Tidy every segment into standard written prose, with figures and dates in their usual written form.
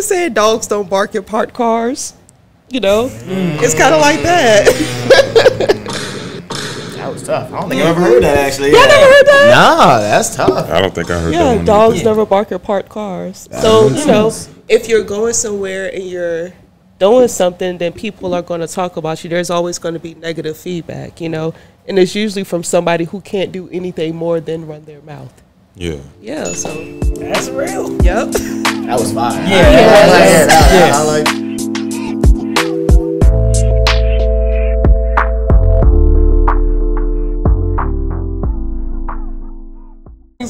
saying dogs don't bark at parked cars? You know, it's kind of like that. That was tough. I don't think I've ever heard that, actually. Y'all never heard that? No, that's tough. I don't think I heard that. Yeah, one dogs either. never bark at parked cars. So, you know, if you're going somewhere and you're doing something, then people are going to talk about you. There's always going to be negative feedback, you know, and it's usually from somebody who can't do anything more than run their mouth. Yeah. Yeah, so. That's real. Yep. That was fire. Yeah. I like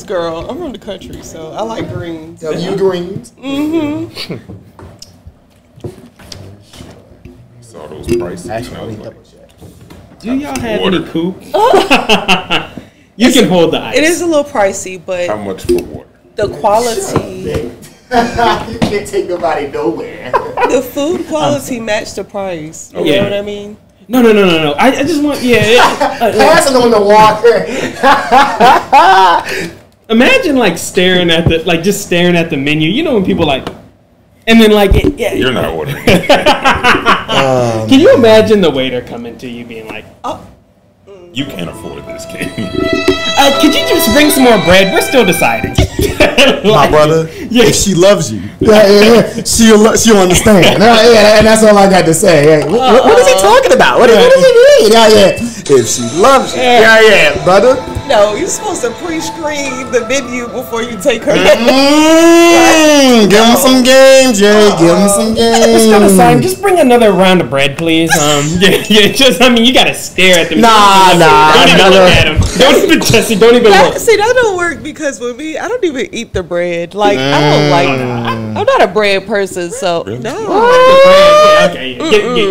Girl, I'm from the country, so I like greens. you greens. Mm-hmm. Saw those prices. Actually, Do y'all have Water. any coupe? You can hold the ice. It is a little pricey, but How much for water? the quality, you can't take nobody nowhere. the food quality matched the price. You Yeah. know what I mean? No. I just want, Passing on the water. Imagine like staring at the, like just staring at the menu. You know when people like, and then like, You're not ordering. Can you imagine the waiter coming to you being like, You can't afford this, kid. could you just bring some more bread? We're still deciding. My brother, Yeah. if she loves you, She'll understand. And that's all I got to say. What is he talking about? What does he mean? if she loves you, brother. No, you're supposed to pre-screen the menu before you take her. give him some game, Jay. Give him some Let's go to game. sign. Just bring another round of bread, please. Just I mean, you gotta stare at them. Nah. Don't even look at them. Don't even, Jesse. Don't even look. See, that don't work because with me, I don't even eat the bread. Like, I don't like. I'm not a bread person, so Really? no. Yeah, okay,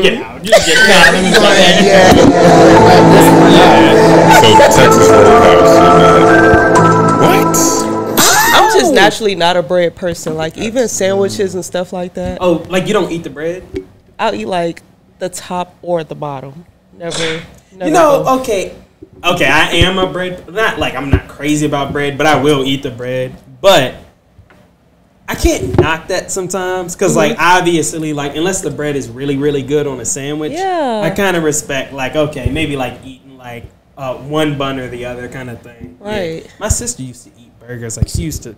get out. Just get out. So Texas Roadhouse. What? I'm just naturally not a bread person. Like, even sandwiches and stuff like that, Oh, like you don't eat the bread? I'll eat like the top or the bottom. Never You know, both. okay, I am a bread. Not like I'm not crazy about bread, but I will eat the bread. But I can't knock that sometimes because, like, obviously, like unless the bread is really, really good on a sandwich, Yeah. I kind of respect like okay, maybe like eating like one bun or the other kind of thing. Right. Yeah. My sister used to eat burgers. Like she used to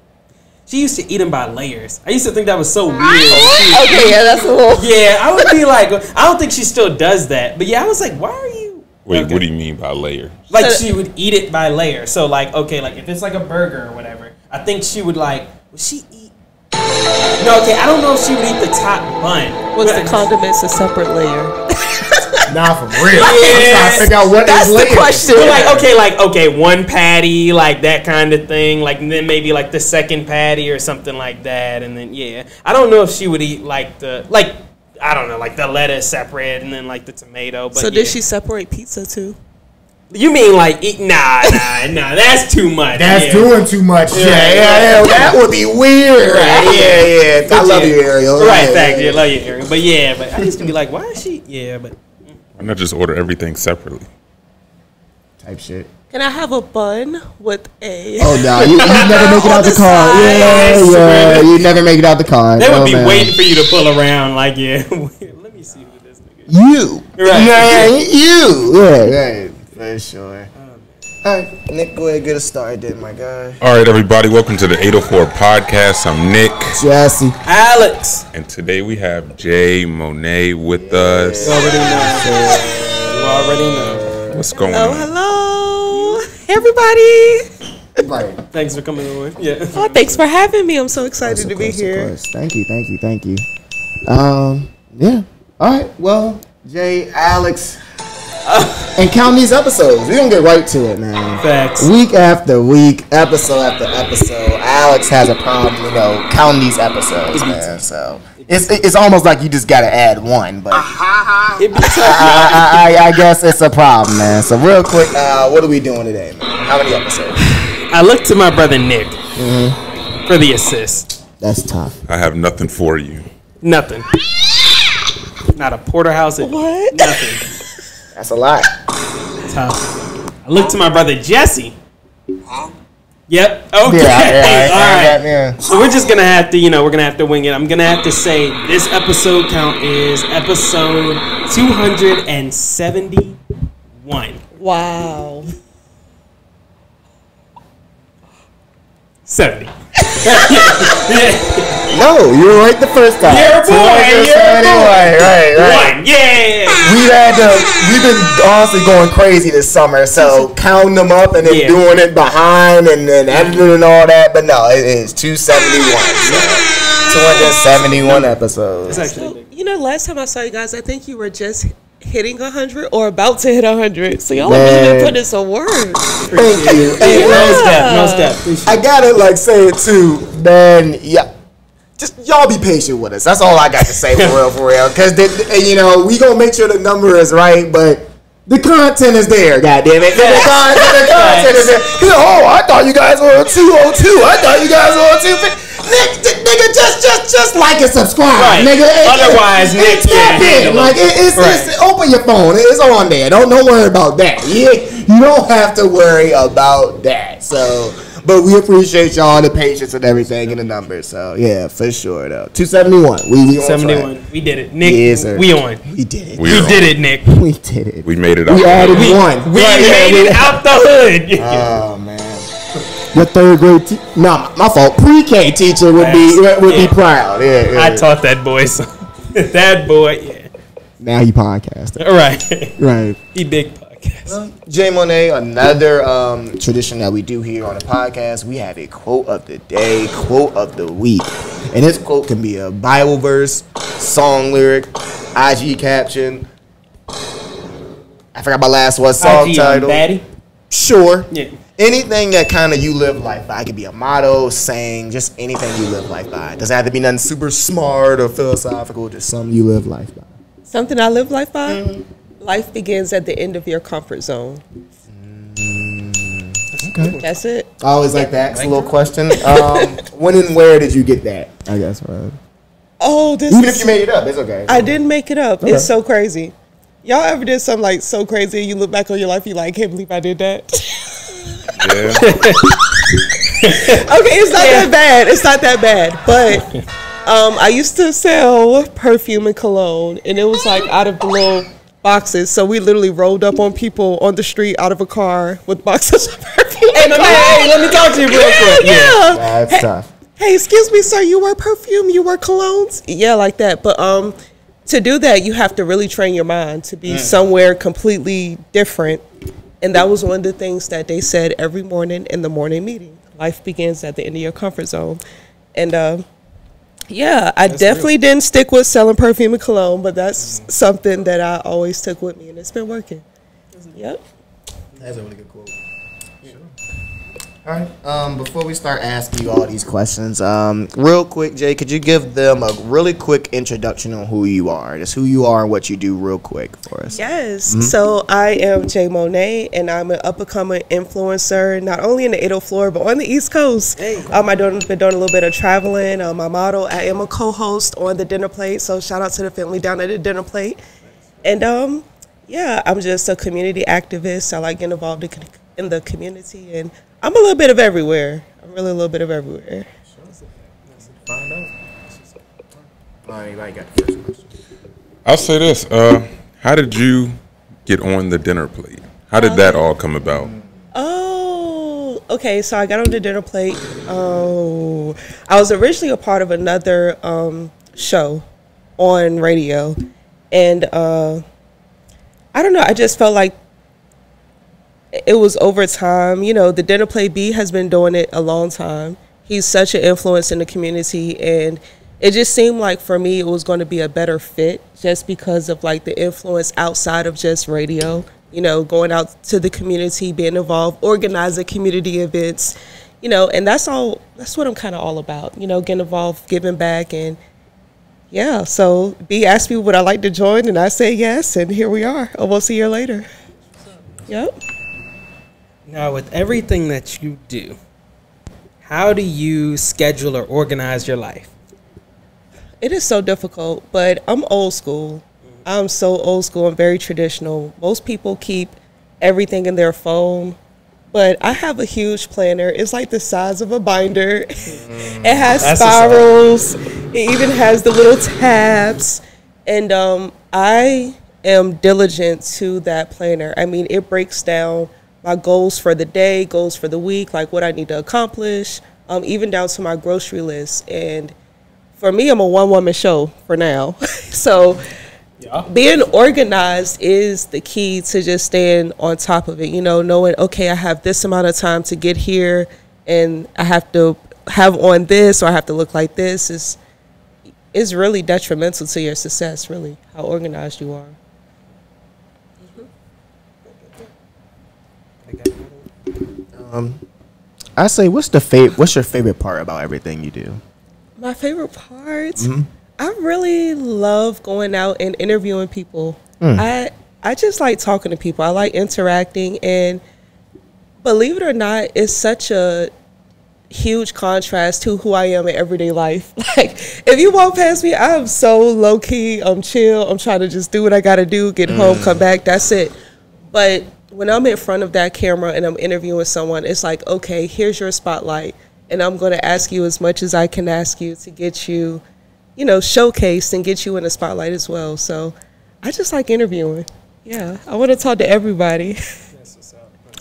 eat them by layers. I used to think that was so weird. Okay, yeah, that's a little. Yeah, I would be like, I don't think she still does that. But yeah, I was like, why are you? Wait, Okay. what do you mean by layer? Like she would eat it by layer. So like, okay, like if it's like a burger or whatever, I think she would like, would she eat? No, okay, I don't know if she would eat the top bun. Was the condiments a separate layer? Nah, for real. Yes. I'm trying to figure out what That's is the later. question. But like okay, one patty, like that kind of thing, like and then maybe like the second patty or something like that, and then yeah, I don't know if she would eat like I don't know, like the lettuce separate and then like the tomato. But So yeah. did she separate pizza too? You mean like eat? Nah, that's too much. That's yeah. doing too much. Yeah. That would be weird. Right. Yeah. I love you, Ariel. Right, Yeah, thanks. yeah. Yeah, love you, Ariel. But yeah, but I used to be like, why is she? Yeah, but Why not just order everything separately? Type shit. Can I have a bun with a? Oh no, you never make it out the On the car. side. Yeah, you never make it out the car. they would Oh, be man. waiting for you to pull around. Like, yeah, let me see who this nigga is. You. Right. Yeah, you. Yeah, for sure. All right, Nick, go ahead and get us started then, my guy. All right, everybody, welcome to the 804 podcast. I'm Nick, Jesse. Alex. and today we have JMonee with us. You already know. What's going Oh, on? hello, everybody. Right. Thanks for coming on. Yeah. Oh, thanks for having me. I'm so excited to be here. Thank you. Yeah. All right. Well, Jay, Alex, and count these episodes. We're gonna get right to it, man. Facts. Week after week, episode after episode, Alex has a problem, counting these episodes, man. So it's almost like you just gotta add one, but It'd be tough. I guess it's a problem, man. So real quick, what are we doing today, man? How many episodes? I looked to my brother Nick for the assist. That's tough. I have nothing for you. Nothing. Not a porterhouse. What? Nothing. That's a lot. Tough. I looked to my brother Jesse Yep. Okay. Yeah, All right. yeah. So we're just gonna have to, we're gonna have to wing it. I'm gonna have to say this episode count is episode 271. Wow. 70. No, you were right the first time. You're a boy. Right. One. Yeah. We've been honestly going crazy this summer, so counting them up and then doing it behind and then editing and all that. But no, it is 271. So 271 episodes. So, last time I saw you guys, I think you were just hitting 100 or about to hit 100. So y'all have really been putting in some work. Thank you. Hey, No step. I gotta say it too, man. Yeah. Just y'all be patient with us. That's all I got to say for real. Because we gonna make sure the number is right, but the content is there. God damn it, the content is there. I thought you guys were 202. I thought you guys were 250. Nigga, just like and subscribe, right. Nigga. Otherwise, Nick can't it. Like it's open your phone. It's on there. Don't worry about that. You don't have to worry about that. So. But we appreciate y'all, the patience and everything and the numbers. So, yeah, for sure, though. 271. We 71. We did it. Nick, we on. We did it. We did it, Nick. We did it. We made it out. We added one. We made it out the hood. Oh, man. Your third grade teacher. Nah, my fault. Pre-K teacher would be proud. Yeah. I taught that boy. So that boy, yeah. Now he podcasting. Right. He big podcast. JMonee, another tradition that we do here on the podcast, we have a quote of the day, quote of the week. And this quote can be a Bible verse, song lyric, IG caption. I forgot my last one, song IG title. Daddy? Sure. Yeah. Anything that kind of you live life by. It could be a motto, saying, just anything you live life by. Doesn't have to be nothing super smart or philosophical, just something you live life by. Something I live life by? Mm-hmm. Life begins at the end of your comfort zone. Okay. That's it. I always like that. It's a little question. When and where did you get that? I guess. Right. Even if you made it up, it's okay. I didn't make it up. Okay. It's so crazy. Y'all ever did something like so crazy and you look back on your life, you like, I can't believe I did that? Yeah. Okay, it's not that bad. It's not that bad. But I used to sell perfume and cologne, and it was like out of the little boxes. So we literally rolled up on people on the street out of a car with boxes of perfume. Hey, let me talk to you real quick. Yeah. That's tough. Hey, excuse me, sir, you wear perfume? You wear colognes? Yeah, like that. But to do that, you have to really train your mind to be somewhere completely different. And that was one of the things that they said every morning in the morning meeting. Life begins at the end of your comfort zone. And I definitely didn't stick with selling perfume and cologne, but that's something that I always took with me, and it's been working. Yep. That's a really good quote. All right. Before we start asking you all these questions, real quick, Jay, could you give them a really quick introduction on who you are? Just who you are and what you do real quick for us. Yes. Mm-hmm. So I am JMonee, and I'm an up-and-coming influencer, not only in the 804 floor, but on the East Coast. Hey. I've been doing a little bit of traveling. My model, I am a co-host on the Dinnerplate, so shout out to the family down at the Dinnerplate. And I'm just a community activist. I like getting involved in the community, and I'm a little bit of everywhere. I'm really a little bit of everywhere. I'll say this. How did you get on the Dinnerplate? How did that all come about? Oh, okay. So I got on the Dinnerplate. I was originally a part of another show on radio. And I don't know. I just felt like it was over time. The Dinnerplate B has been doing it a long time. He's such an influence in the community, and it just seemed like for me it was going to be a better fit just because of like the influence outside of just radio. Going out to the community, being involved, organizing community events, and that's what I'm kind of all about. Getting involved, giving back, and yeah. So B asked me would I like to join, and I said yes, and here we are, almost a year later. Yep. Now, with everything that you do, how do you schedule or organize your life? It is so difficult, but I'm old school. I'm so old school and very traditional. Most people keep everything in their phone, but I have a huge planner. It's like the size of a binder. It has spirals. It even has the little tabs. And I am diligent to that planner. I mean, it breaks down my goals for the day, goals for the week, like what I need to accomplish, even down to my grocery list. And for me, I'm a one-woman show for now. So being organized is the key to just staying on top of it, you know, knowing, okay, I have this amount of time to get here and I have to have on this or I have to look like this is really detrimental to your success, really, how organized you are. I say, what's your favorite part about everything you do? My favorite part? I really love going out and interviewing people. I just like talking to people. I like interacting, and believe it or not, it's such a huge contrast to who I am in everyday life. Like, if you walk past me, I'm so low key, I'm chill, I'm trying to just do what I gotta do, get home, come back, that's it. But when I'm in front of that camera and I'm interviewing someone, it's like, okay, here's your spotlight, and I'm gonna ask you as much as I can ask you to get you, you know, showcased and get you in the spotlight as well. So I just like interviewing. Yeah, I want to talk to everybody.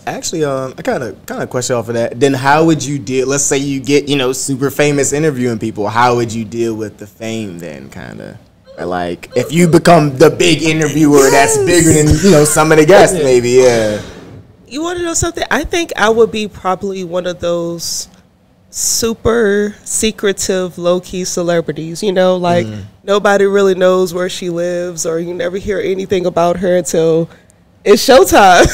Actually, I kind of question off of that. Then how would you deal? Let's say you get, you know, super famous interviewing people. How would you deal with the fame then, kind of? Like, if you become the big interviewer that's bigger than, you know, some of the guests, maybe, yeah. You want to know something? I think I would be probably one of those super secretive, low-key celebrities, you know, like nobody really knows where she lives, or you never hear anything about her until it's showtime.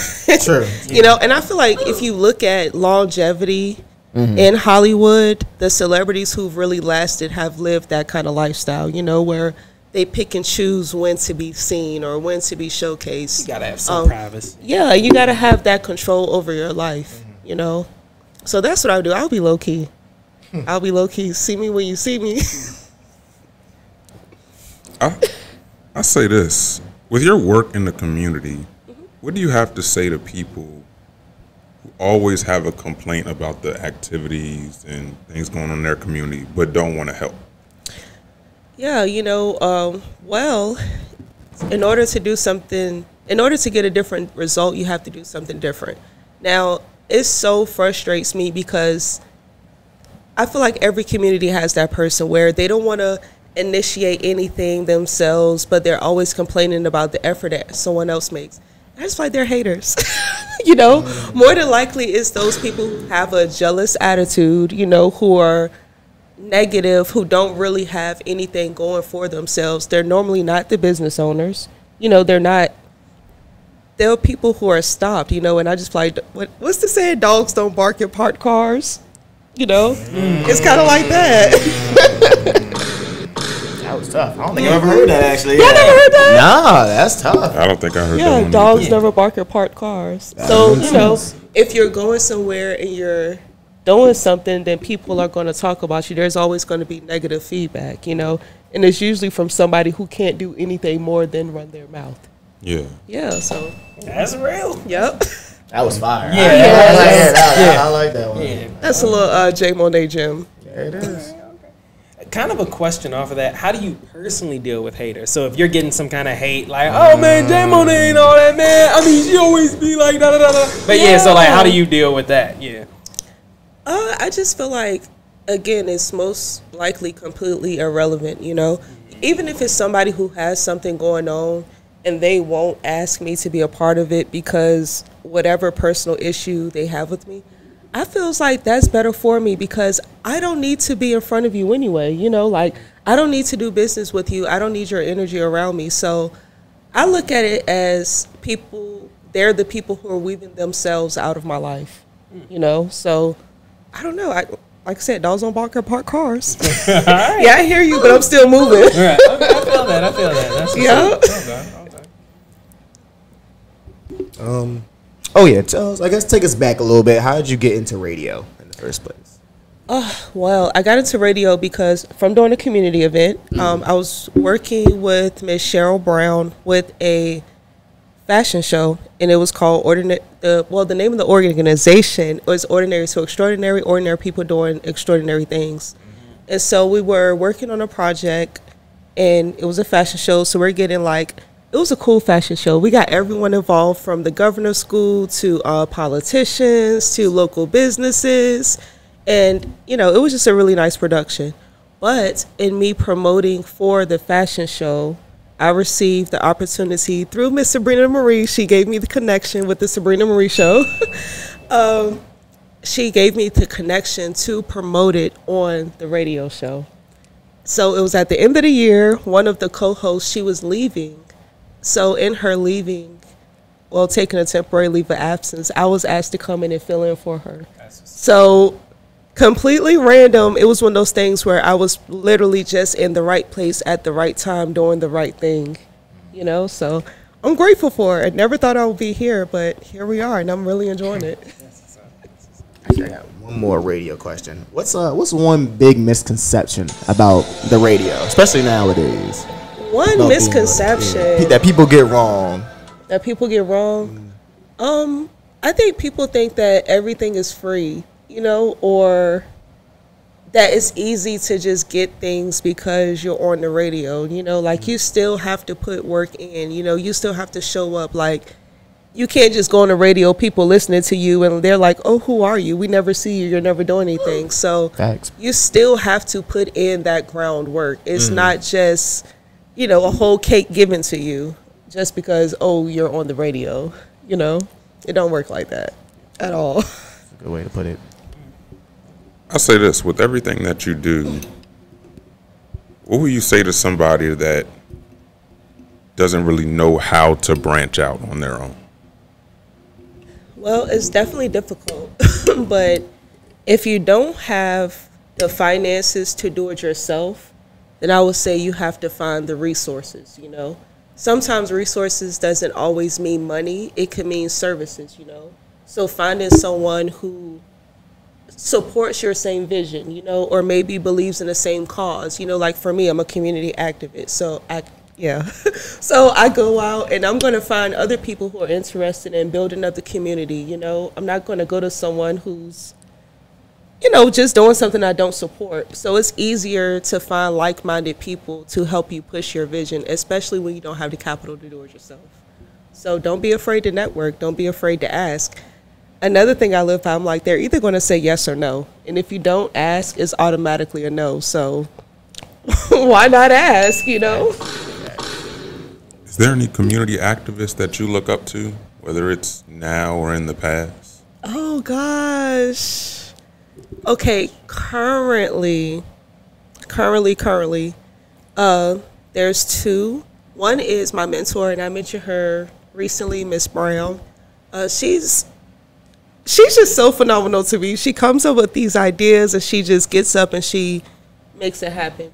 True. You know, and I feel like if you look at longevity in Hollywood, the celebrities who've really lasted have lived that kind of lifestyle, you know, where they pick and choose when to be seen or when to be showcased. You gotta have some privacy. Yeah, you gotta have that control over your life, you know. So that's what I do. I'll be low key. I'll be low key. See me when you see me. I say this. With your work in the community, what do you have to say to people who always have a complaint about the activities and things going on in their community but don't want to help? Yeah, you know, well, in order to do something, in order to get a different result, you have to do something different. Now, it so frustrates me because I feel like every community has that person where they don't want to initiate anything themselves, but they're always complaining about the effort that someone else makes. I just feel like they're haters. You know, more than likely it's those people who have a jealous attitude, you know, who are negative, who don't really have anything going for themselves. They're normally not the business owners. You know, they're people who are stopped, you know, and I just feel like, what's the saying? Dogs don't bark at parked cars. You know, it's kind of like that. That was tough. I don't think I've ever heard that, actually. Y'all never heard that? Nah, that's tough. I don't think I heard that Yeah, one. dogs never bark at parked cars. So, you know, if you're going somewhere and you're doing something, then people are going to talk about you. There's always going to be negative feedback, you know, and it's usually from somebody who can't do anything more than run their mouth. Yeah. Yeah, so. That's real. Yep. That was fire. Yeah, I like that one. Yeah. That's a little JMonee gem. Yeah, it is. Kind of a question off of that. How do you personally deal with haters? So if you're getting some kind of hate, like, oh man, JMonee ain't all that, man. I mean, she always be like da da da da. But yeah, so like, how do you deal with that? Yeah. I just feel like, again, it's most likely completely irrelevant, you know. Even if it's somebody who has something going on and they won't ask me to be a part of it because whatever personal issue they have with me, I feels like that's better for me because I don't need to be in front of you anyway, you know, like I don't need to do business with you. I don't need your energy around me. So I look at it as people, they're the people who are weaving themselves out of my life, you know. So I don't know. Like I said, dogs don't bark at parked cars. Right. Yeah, I hear you, but I'm still moving. Right. Okay, I feel that. That's Yeah. Oh yeah, I guess take us back a little bit. How did you get into radio in the first place? Well, I got into radio because from doing a community event, I was working with Miss Cheryl Brown with a fashion show, and it was called the name of the organization was Ordinary to Extraordinary, ordinary people doing extraordinary things. And so we were working on a project, and it was a fashion show, so we're getting it was a cool fashion show. We got everyone involved, from the governor's school to politicians to local businesses, and it was just a really nice production. But in me promoting for the fashion show, I received the opportunity through Miss Sabrina Marie. She gave me the connection with the Sabrina Marie show. She gave me the connection to promote it on the radio show. So it was at the end of the year. One of the co-hosts, she was leaving. So in her leaving, taking a temporary leave of absence, I was asked to come in and fill in for her. So completely random. It was one of those things where I was literally just in the right place at the right time doing the right thing, so I'm grateful for it. I never thought I would be here, but here we are, and I'm really enjoying it. Actually, I got one more radio question. What's one big misconception about the radio, especially nowadays? One misconception that people get wrong. I think people think that everything is free, or that it's easy to just get things because you're on the radio, you still have to put work in, you still have to show up. You can't just go on the radio, people listening to you, and they're like, oh, who are you? We never see you. You're never doing anything. So Facts. You still have to put in that groundwork. It's not just, a whole cake given to you just because, you're on the radio. It don't work like that at all. That's a good way to put it. I'll say this, with everything that you do, what would you say to somebody that doesn't really know how to branch out on their own? Well, it's definitely difficult, but if you don't have the finances to do it yourself, then I would say you have to find the resources, Sometimes resources doesn't always mean money. It could mean services, So finding someone who supports your same vision, or maybe believes in the same cause. For me, I'm a community activist, so so I go out and I'm going to find other people who are interested in building up the community. I'm not going to go to someone who's, just doing something I don't support. So it's easier to find like-minded people to help you push your vision, especially when you don't have the capital to do it yourself. So don't be afraid to network. Don't be afraid to ask. Another thing I live by, I'm like, they're either going to say yes or no. And if you don't ask, it's automatically a no. So why not ask, Is there any community activists that you look up to, whether it's now or in the past? Oh, gosh. Okay, currently, there's two. One is my mentor, and I mentioned her recently, Miss Brown. She's just so phenomenal to me. She comes up with these ideas, and she just gets up and she makes it happen,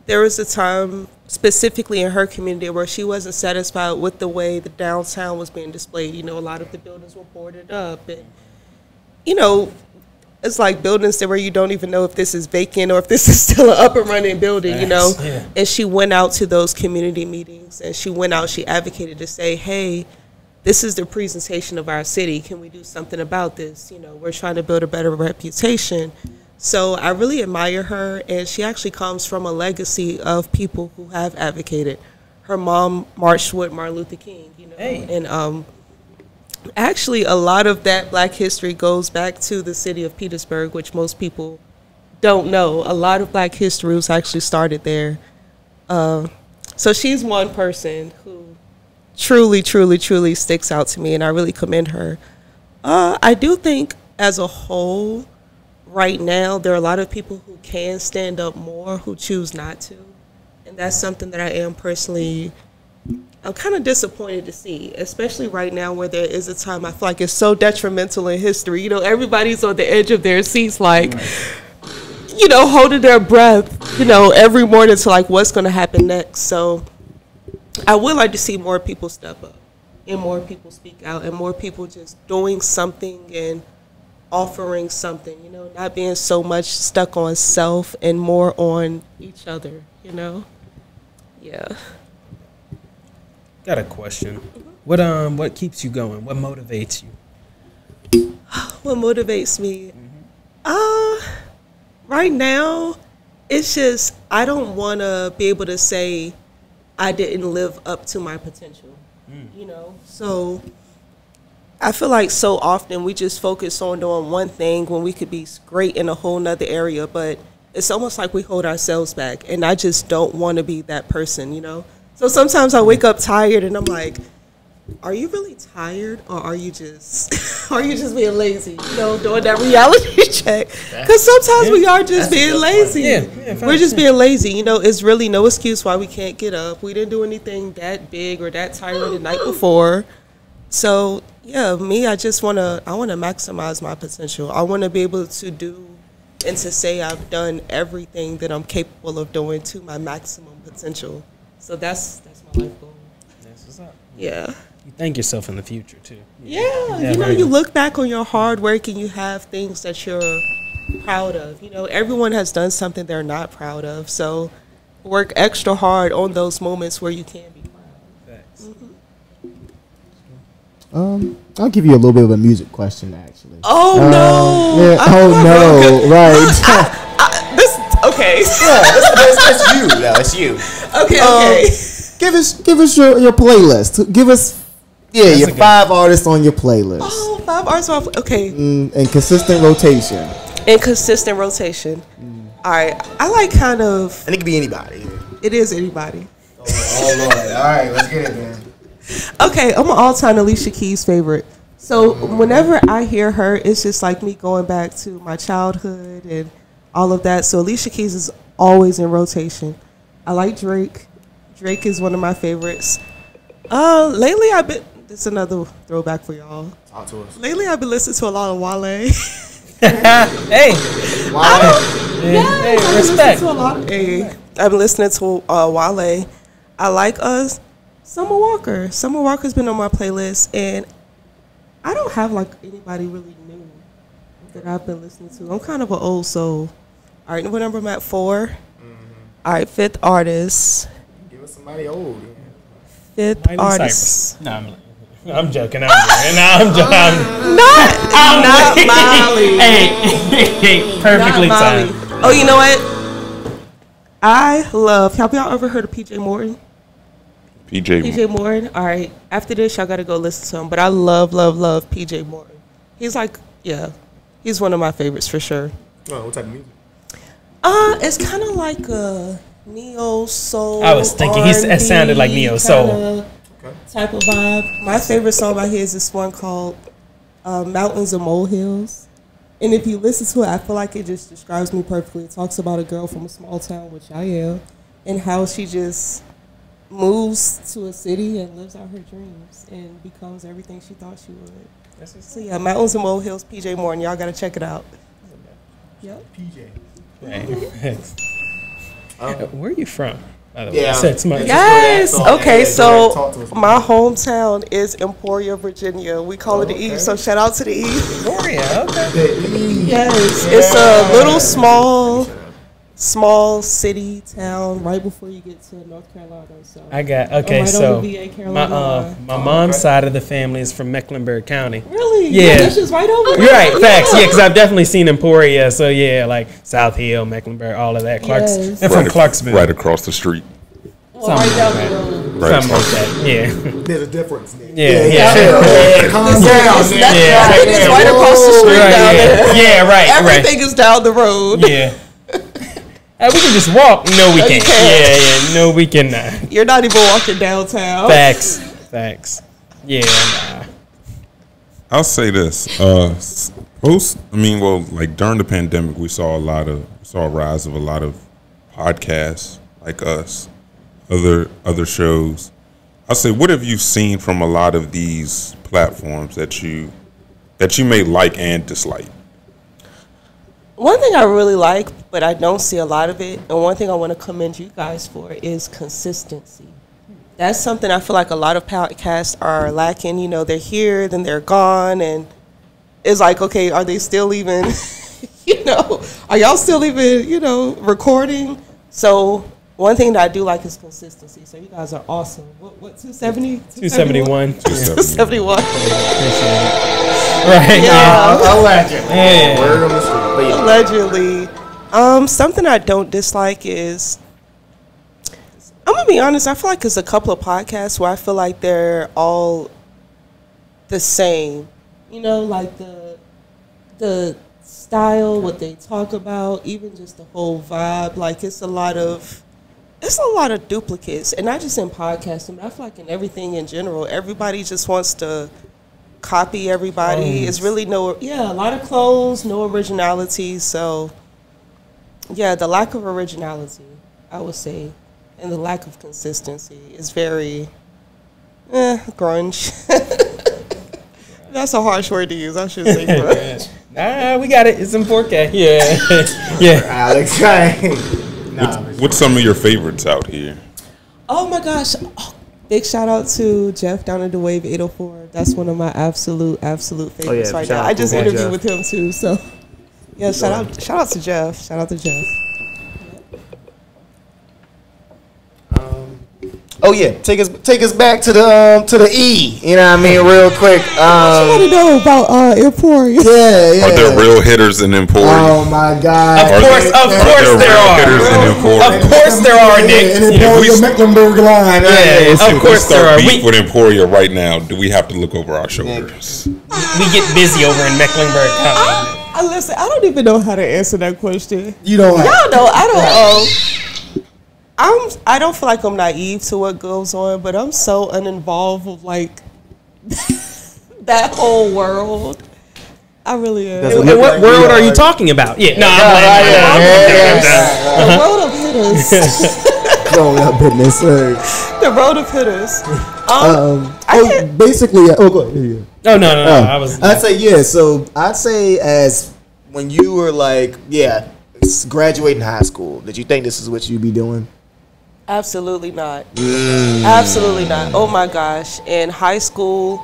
There was a time specifically in her community where she wasn't satisfied with the way the downtown was being displayed. A lot of the buildings were boarded up, and it's like buildings where you don't even know if this is vacant or if this is still an up and running building, Yeah. And she went out to those community meetings, and she advocated to say, hey, this is the presentation of our city. Can we do something about this? We're trying to build a better reputation. So I really admire her, and she actually comes from a legacy of people who have advocated. Her mom marched with Martin Luther King, Hey. And actually a lot of that Black history goes back to the city of Petersburg, which most people don't know. A lot of Black history was actually started there. So she's one person who truly, truly, truly sticks out to me, and I really commend her. I do think as a whole, right now, there are a lot of people who can stand up more who choose not to. And that's something that I am personally, I'm kind of disappointed to see, especially right now where there is a time I feel like it's so detrimental in history. Everybody's on the edge of their seats, holding their breath, every morning to what's going to happen next. So I would like to see more people step up and more people speak out and more people just doing something and offering something, not being so much stuck on self and more on each other, Yeah. Got a question. What keeps you going? What motivates you? What motivates me? Right now, it's just I don't want to be able to say I didn't live up to my potential. You know, so I feel like so often we just focus on doing one thing when we could be great in a whole nother area, but it's almost like we hold ourselves back, and I just don't want to be that person, you know? So sometimes I wake up tired and I'm like, are you really tired, or are you just being lazy, you know, doing that reality check? Because sometimes we are just being lazy. We're just being lazy, you know. It's really no excuse why we can't get up. We didn't do anything that big or that tiring the night before. So yeah, me, I want to maximize my potential. I want to be able to do and to say I've done everything that I'm capable of doing to my maximum potential. So that's my life goal. That's what's up. Yeah. You thank yourself in the future too. Yeah, you know, you look back on your hard work and you have things that you're proud of. You know, everyone has done something they're not proud of. So work extra hard on those moments where you can be proud. Thanks. I'll give you a little bit of a music question, actually. Oh no! Yeah, right. Okay. That's you. No, it's you. Okay. Give us your playlist. Give us your 5 artists on your playlist. Oh, 5 artists off. Okay. And consistent rotation. All right. I like kind of. And it could be anybody. It is anybody. Oh Lord. All right, let's get it, man. Okay, I'm an all-time Alicia Keys favorite. So whenever I hear her, it's just like me going back to my childhood and all of that. So Alicia Keys is always in rotation. I like Drake. Drake is one of my favorites. Lately I've been. This is another throwback for y'all. Talk to us. Lately I've been listening to a lot of Wale. Hey. Hey, respect. I've been listening to Wale. I like Summer Walker. Summer Walker's been on my playlist, and I don't have like anybody really new that I've been listening to. I'm kind of an old soul. All right, what number I'm at? 4. All right, 5th artist. Give us somebody old. 5th artist. No, I'm joking. I'm joking. Not Molly. Hey, perfectly timed. Oh, you know what? I love. Have y'all ever heard of PJ Morton? PJ Morton. All right. After this, y'all got to go listen to him. But I love PJ Morton. He's like, he's one of my favorites for sure. Oh, what type of music? It's kind of like a neo soul. I was thinking it sounded like neo soul type of vibe. My favorite song by his is this one called "Mountains and Molehills." And if you listen to it, I feel like it just describes me perfectly. It talks about a girl from a small town, which I am, and how she just moves to a city and lives out her dreams and becomes everything she thought she would. So yeah, Mountains and Molehills, PJ Morton. Y'all gotta check it out. Yep. PJ. Right. Where are you from? Yes. Okay, so my hometown is Emporia, Virginia. We call it the Eve, so shout out to the Eve. Emporia, okay. Yes, it's a little small city town right before you get to North Carolina. So my mom's side of the family is from Mecklenburg County. Really? Yeah. That's just right over there. You're right, facts. Yeah, because I've definitely seen Emporia. So yeah, like South Hill, Mecklenburg, all of that. Yes. And from Clarksville. Right across the street. Right down the road. Something like that. Yeah. There's a difference there. Yeah. Calm down. It's right across the street down there. Yeah, right. Everything is down the road. Yeah. We can just walk. No, we can't. Yeah. No, we cannot. You're not even walking downtown. Facts. Yeah. Nah. I'll say this. Like during the pandemic, we saw a rise of a lot of podcasts like us, other shows. I'll say, what have you seen from a lot of these platforms that you may like and dislike? One thing I really like, but I don't see a lot of it, and one thing I want to commend you guys for is consistency. That's something I feel like a lot of podcasts are lacking. You know, they're here, then they're gone, and it's like, okay, are they still even, are y'all still even, recording? So one thing that I do like is consistency. So you guys are awesome. What 270? 271. 271. Right. Yeah. Allegedly. Yeah. Word on the street. But yeah. Allegedly. Something I don't dislike is, I'm gonna be honest, I feel like there's a couple of podcasts where I feel like they're all the same. You know, like the style, what they talk about, even just the whole vibe. Like it's a lot of duplicates, and not just in podcasting, but I feel like in everything in general. Everybody just wants to copy everybody. It's really a lot of clones, no originality. So yeah, the lack of originality, I would say, and the lack of consistency is very grunge. That's a harsh word to use. I should say grunge. We got it. It's in 4K. Yeah. Yeah. Alex, right? What's some of your favorites out here? Oh my gosh. Big shout out to Jeff down at the Wave 804. That's one of my absolute favorites right now. I just interviewed with him too. So yeah, shout out to Jeff. Shout out to Jeff. Oh yeah, take us back to the E. You know what I mean, real quick. What you want to know about Emporia? Yeah. Are there real hitters in Emporia? Oh my God! Of course there are. Of course there are, Nick. In Emporia, Mecklenburg line. Yeah, of course there are. Beef with Emporia right now. Do we have to look over our shoulders? We get busy over in Mecklenburg County. Listen, I don't even know how to answer that question. You don't. Y'all know I don't. I don't feel like I'm naive to what goes on, but I'm so uninvolved with like that whole world. I really am. What world are you talking about? Yeah, no, the world of hitters. The road of hitters. Basically, go ahead. No. I'd say yeah. So I'd say as when you were like, graduating high school, did you think this is what you'd be doing? Absolutely not. Absolutely not. Oh my gosh! In high school,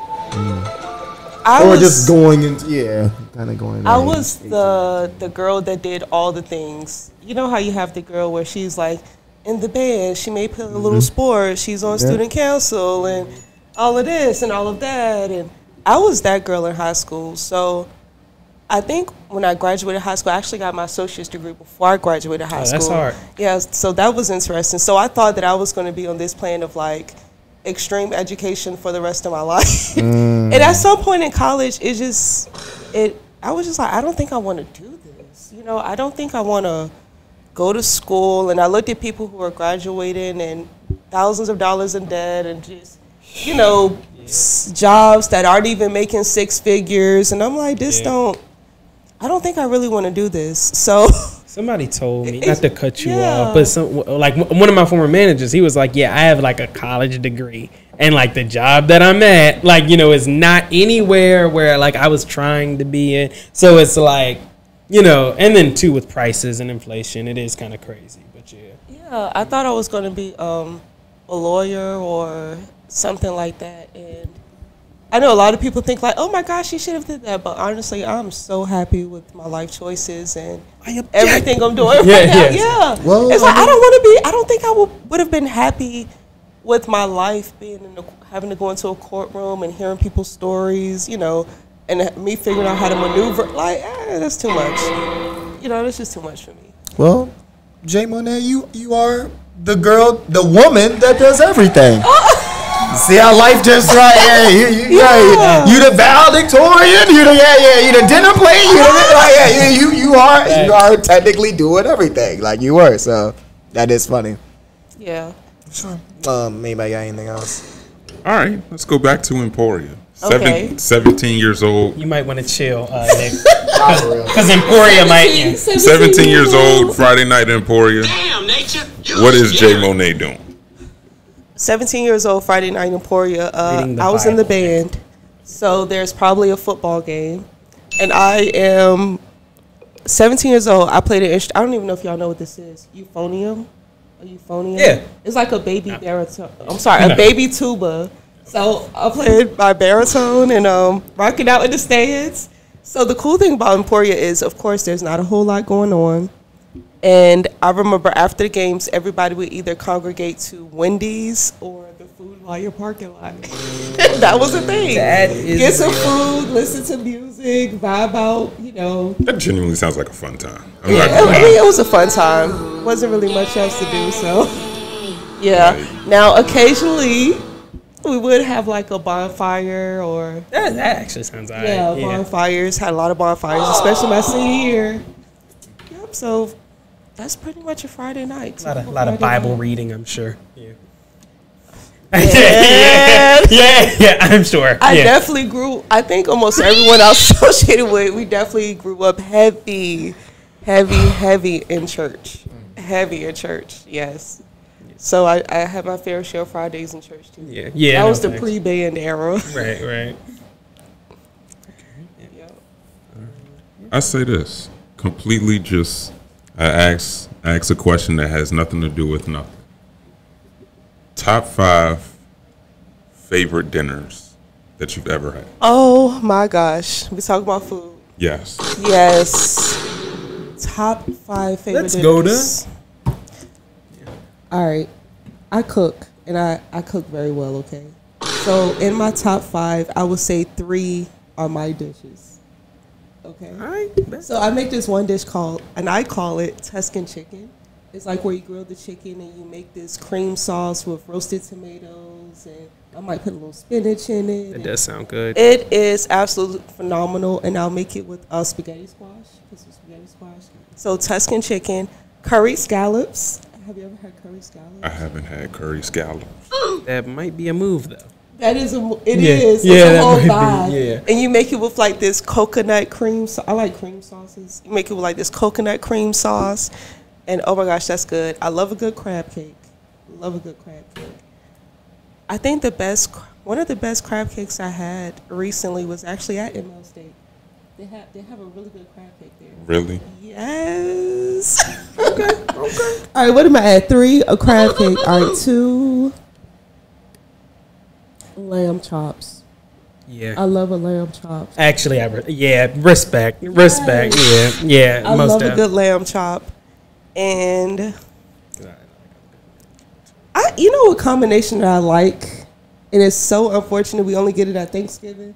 I was going into kind of going. I was the girl that did all the things. You know how you have the girl where she's like in the band, she may play a little sport, she's on student council, and all of this and all of that. And I was that girl in high school. So I think when I graduated high school, I actually got my associate's degree before I graduated high school. That's hard. Yeah, so that was interesting. So I thought that I was going to be on this plane of like extreme education for the rest of my life. And at some point in college, I was just like, I don't think I want to do this. You know, I don't think I want to go to school. And I looked at people who were graduating and thousands of dollars in debt and just, you know, jobs that aren't even making six figures. And I'm like, I don't think I really want to do this. So somebody told me, not to cut you off, but one of my former managers, he was like, I have like a college degree, and like the job that I'm at, like, you know, is not anywhere where like I was trying to be in. So it's like, you know, and then too with prices and inflation, it is kind of crazy. But yeah, I thought I was going to be a lawyer or something like that, and I know a lot of people think like, oh my gosh, you should have did that. But honestly, I'm so happy with my life choices and everything I'm doing right now. Yeah. Well, it's like, I don't think I would have been happy with my life being having to go into a courtroom and hearing people's stories, you know, and me figuring out how to maneuver. Like, that's too much. You know, that's just too much for me. Well, JMonee, you are the woman that does everything. See how life just you the valedictorian, you the Dinnerplate, you are technically doing everything like you were, so that is funny. Yeah. Sure. Anybody got anything else? All right, let's go back to Emporia. Okay. 17 years old. You might want to chill, Nick, because Emporia might. 17 years old, Friday night in Emporia. Damn, nature. What is JMonee doing? 17 years old, Friday night in Emporia. I was in the band, so there's probably a football game, and I am 17 years old. I played an instrument. I don't even know if y'all know what this is. Euphonium? A euphonium? Yeah. It's like a baby baritone. I'm sorry, a baby tuba. So I played my baritone and rocking out in the stands. So the cool thing about Emporia is, of course, there's not a whole lot going on. And I remember after the games, everybody would either congregate to Wendy's or the Food Lion parking lot. That was the thing. That is Get some food, listen to music, vibe out, That genuinely sounds like a fun time. I mean, it was a fun time. Wasn't really much else to do, so. Yeah. Right. Now, occasionally, we would have like a bonfire or. That actually sounds alright. Yeah, bonfires. Had a lot of bonfires, especially my senior year. Yep, so that's pretty much a Friday night. A lot of Bible reading, I'm sure. Yeah. Yeah, I'm sure. I definitely grew. I think almost everyone else associated with, we definitely grew up heavy in church. Heavy in church, yes. So I had my fair share of Fridays in church too. Yeah. That was the pre-band era. Right. I say this completely. Just I ask a question that has nothing to do with nothing. Top 5 favorite dinners that you've ever had. Oh my gosh, we talk about food. Yes. Top 5 favorite Let's dinners. go to. All right, I cook, and I cook very well, okay? So in my top 5, I would say 3 are my dishes, okay? All right. So I make this one dish and I call it Tuscan chicken. It's like where you grill the chicken and you make this cream sauce with roasted tomatoes, and I might put a little spinach in it. That does sound good. It is absolutely phenomenal, and I'll make it with spaghetti squash. Put some spaghetti squash. So Tuscan chicken, curried scallops. Have you ever had curry scallops? I haven't had curry scallops. That might be a move, though. It is. It's a whole vibe. And you make it with like this coconut cream. I like cream sauces. You make it with like this coconut cream sauce. And oh my gosh, that's good. I love a good crab cake. I think one of the best crab cakes I had recently was actually at ML State. They have a really good crab cake there. Really? Yes. Okay. All right, what am I at? 3, a crab cake. All right, 2, lamb chops. Yeah. I love a lamb chops. Actually, respect. Yeah. I love a good lamb chop. And a combination that I like, and it's so unfortunate we only get it at Thanksgiving.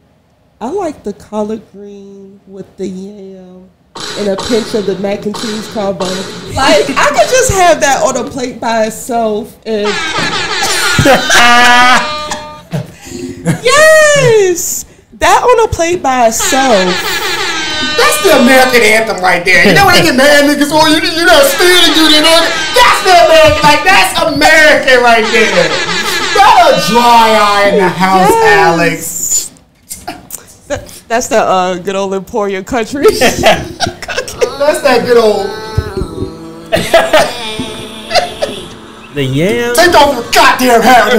I like the collard green with the yam and a pinch of the mac and cheese combo. Like, I could just have that on a plate by itself. And yes, that on a plate by itself. That's the American anthem right there. You know when they get mad niggas, oh, you're not standing, dude. That's the American, like, that's American right there. Not a dry eye in the house, Alex. That's the good old Emporia country. That's that good old. The yam. Take off your goddamn hat.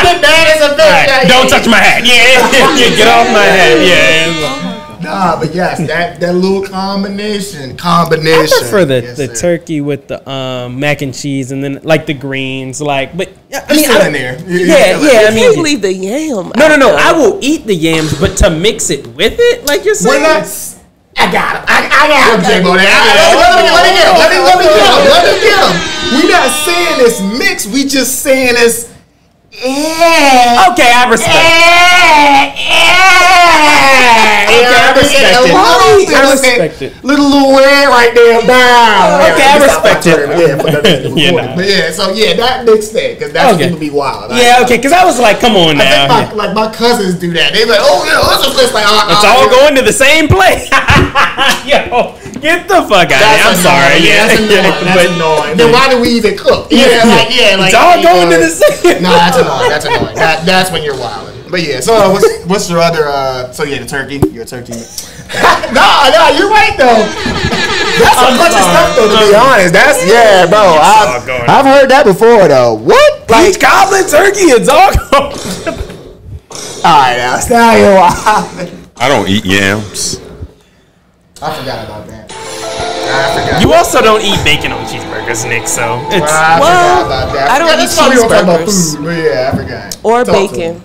Get mad as a bitch. Right. Don't touch my hat. Yeah, get off my hat. Yeah. Nah, but yes, that little combination. I prefer the turkey with the mac and cheese, and then like the greens, but I mean, still in there. I mean, you leave the yam. No. I will eat the yams, but to mix it with it, like you're saying. I got him. I got him, J-Mo. Let me get him. We not saying it's mixed. We just saying it's. Okay, I respect it. Little red right there down. Okay, I respect it. So that makes sense because that's gonna be wild. Yeah, okay, because I was like, come on now. I think my cousins do that. They like, oh yeah, let's just place like it's all going to the same place. Yo, get the fuck out of here. I'm sorry. That's annoying. Then why do we even cook? It's all going to the same. No, that's annoying. That's when you're wilding. But yeah, so what's your other? The turkey. You're a turkey. No, you're right though. That's a bunch of stuff though. To be honest, bro. I've heard that before though. What? Peach cobbler, turkey, and dog. All right, now you're wild. I don't eat yams. I forgot about that. I forgot. You also don't eat bacon on cheeseburgers, Nick. So I forgot about that. I don't eat cheeseburgers. Food, but yeah, I forgot. Or bacon.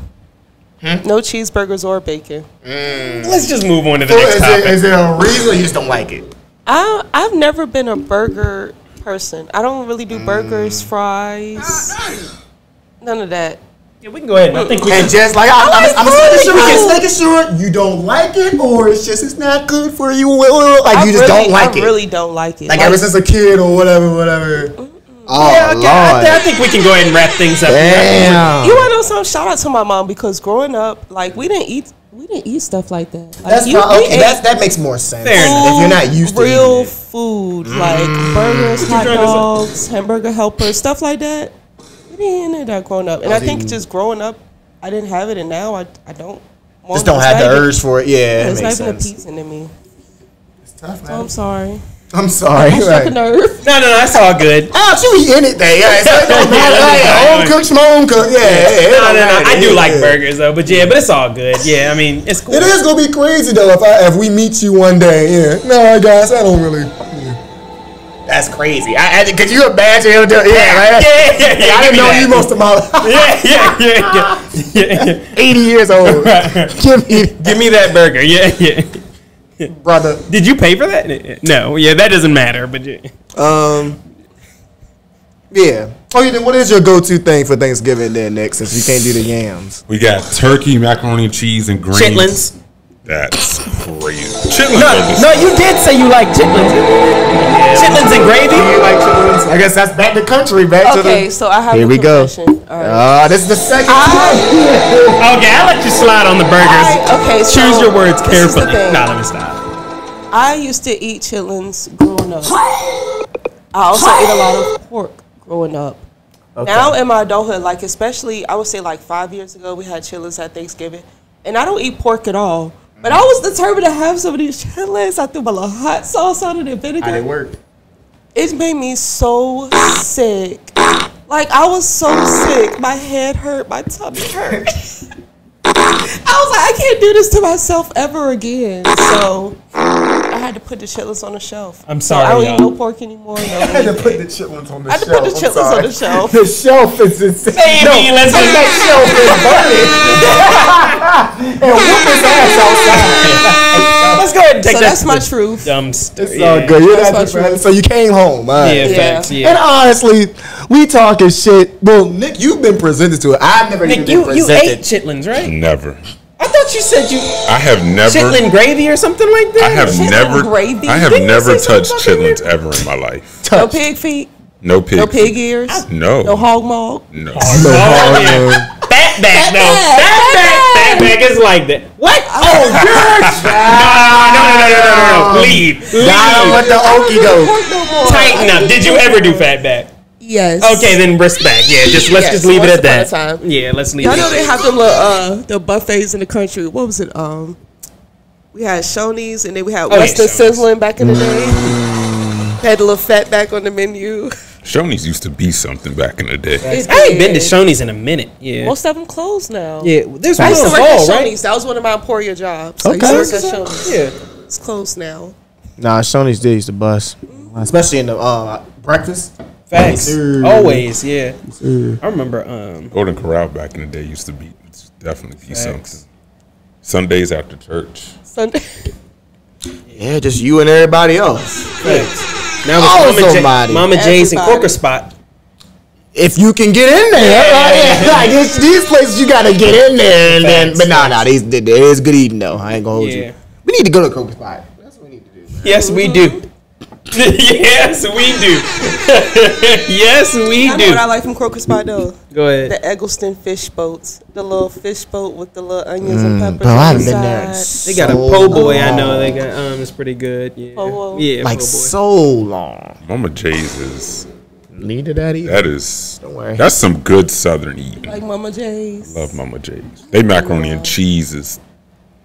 No cheeseburgers or bacon. Let's just move on to the next topic. Is there a reason or you just don't like it? I've never been a burger person. I don't really do burgers, fries, none of that. Yeah, we can go ahead. I think we And can. just like I'm like just making sure you don't like it, or it's not good for you. Like you just don't like it. I really don't like it. Like ever since a kid or whatever. Oh, Yeah, okay. Lord. I think we can go ahead and wrap things up. Damn. You want to know something? Shout out to my mom because growing up, like we didn't eat stuff like that. Like, That's okay. That makes more sense. Fair enough. If you're not used to real eating it. food, like burgers, hot dogs, hamburger helpers, stuff like that. We didn't eat that growing up, and I think just growing up, I didn't have it, and now I don't. Just don't have the urge for it. Yeah, It's it not makes even sense. appeasing to me. It's tough, So man. I'm sorry. I'm sorry. I struck a nerve. No, that's all good. Oh, she eat anything. Yeah, so it don't matter. Like, home cook, home cook. Yeah. No. I do like burgers though, but it's all good. Yeah, I mean, it's cool. It is gonna be crazy though if we meet you one day. Yeah. No, guys, I don't really. Yeah. That's crazy. Could you imagine him doing? Yeah, right? Yeah. I didn't know you most of my life. Yeah. 80 years old. Give me that burger. Yeah. Brother. Did you pay for that? No. Yeah, that doesn't matter. But Yeah. Oh, then what is your go-to thing for Thanksgiving then, Nick? Since you can't do the yams. We got turkey, macaroni and cheese, and greens. chitlins. That's crazy. Chitlins. No, you did say you like chitlins. Chitlins and gravy. You like chitlins? I guess that's back to country. Back to the. Okay, so I have Here a we go. confession. All right. This is the second. Okay, I'll let you slide on the burgers. So Choose your words this is the carefully. thing. Nah, let me stop. I used to eat chitlins growing up. I also ate a lot of pork growing up. Now in my adulthood, like especially, I would say like 5 years ago, we had chitlins at Thanksgiving, and I don't eat pork at all. But I was determined to have some of these chitlins. I threw my little hot sauce on it and vinegar. How they work? It made me so sick. Like I was so sick. My head hurt. My tummy hurt. I was like, I can't do this to myself ever again. So I had to put the chitlins on the shelf. I'm So sorry, I don't y'all. eat no pork anymore. No I had to put the anything. chitlins on the I had shelf. to put the chitlins on the shelf. The shelf is insane. Baby, let's go. That shelf is burning. And whoop his ass outside. Let's go ahead and take So that. that's my truth. dumpster. It's all good. You're That's not my different. truth. So you came home. All right. Yeah, Yeah. facts. And Yeah. honestly, we talking shit. Well, Nick, you've been presented to it. I've never even Nick, been you presented. ate chitlins, right? Never. I thought you said you I have never. chitlin gravy or something like that. I have Chitlin never. gravy? I have Didn't you never say touched something about chitlins ever in my life. No pig feet. No pig. No pig ears. No. No hog maw. No. Fatback, no. Fatback is like that. What? Oh, no. Leave. Got him with the okie doke. Pork no more. Tighten up. Did you ever do fatback? Yes. Okay, then respect. Yeah, let's just leave it once at that. upon a time. Yeah, let's leave Y'all it know at they that. have them little the buffets in the country. What was it? We had Shoney's and then we had yeah, Western Shoney's. Sizzling back in the day. Had a little fat back on the menu. Shoney's used to be something back in the day. I ain't been to Shoney's in a minute. Yeah. Most of them closed now. Yeah, there's I one used on to work at Fall, right? Shoney's. That was one of my Emporia jobs. Okay. I used to work at Shoney's. Yeah. It's closed now. Nah, Shoney's did used to bust. Especially in the breakfast. Facts. Sir. Always, yeah. I remember Golden Corral back in the day used to be definitely be Facts. something. Sundays after church. Sunday. Yeah, just you and everybody else. facts. Now Oh, it's somebody. Mama J's and Everybody. Corker Spot. If you can get in there, like these places you gotta get in there, and then. But nah, these there is good eating though. I ain't gonna hold Yeah. you. We need to go to Kroger Spot. That's what we need to do. Man. Yes, we do. Yes, we do. Yes, we I know what I do. like from Croker Spot though. Go ahead. The Eggleston fish boats. The little fish boat with the little onions and peppers. Bro, I on haven't the been there. side. They got a po' boy. I know they got. It's pretty good. Yeah. Po' boy? Yeah. Like po' boy. so long. Mama J's is Needed that either. that is Don't worry. that's some good Southern eating. Like Mama J's. Love Mama J's. They macaroni and cheese is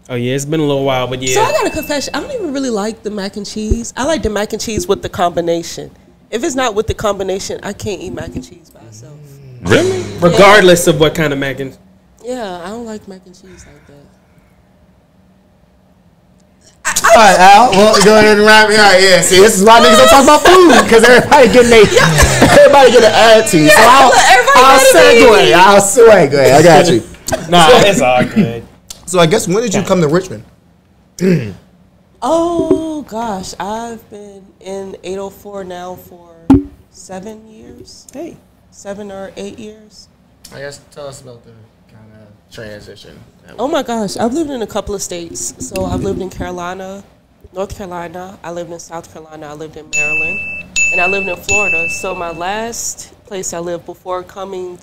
Oh yeah, it's been a little while, but yeah. So I got a confession. I don't even really like the mac and cheese. I like the mac and cheese with the combination. If it's not with the combination, I can't eat mac and cheese by itself. really. Regardless of what kind of mac and Yeah, I don't like mac and cheese like that. All right, Al. Well, go ahead and wrap me up. Yeah, see, this is why niggas don't talk about food because everybody getting everybody get an attitude. So I'll segue. I'll segue. Go ahead. I got you. Nah, it's all good. So I guess when did you come to Richmond? Oh gosh, I've been in 804 now for 7 years. Hey. 7 or 8 years. I guess tell us about the kind of transition. Oh my gosh, I've lived in a couple of states. So I've lived in Carolina, North Carolina. I lived in South Carolina. I lived in Maryland, and I lived in Florida. So my last place I lived before coming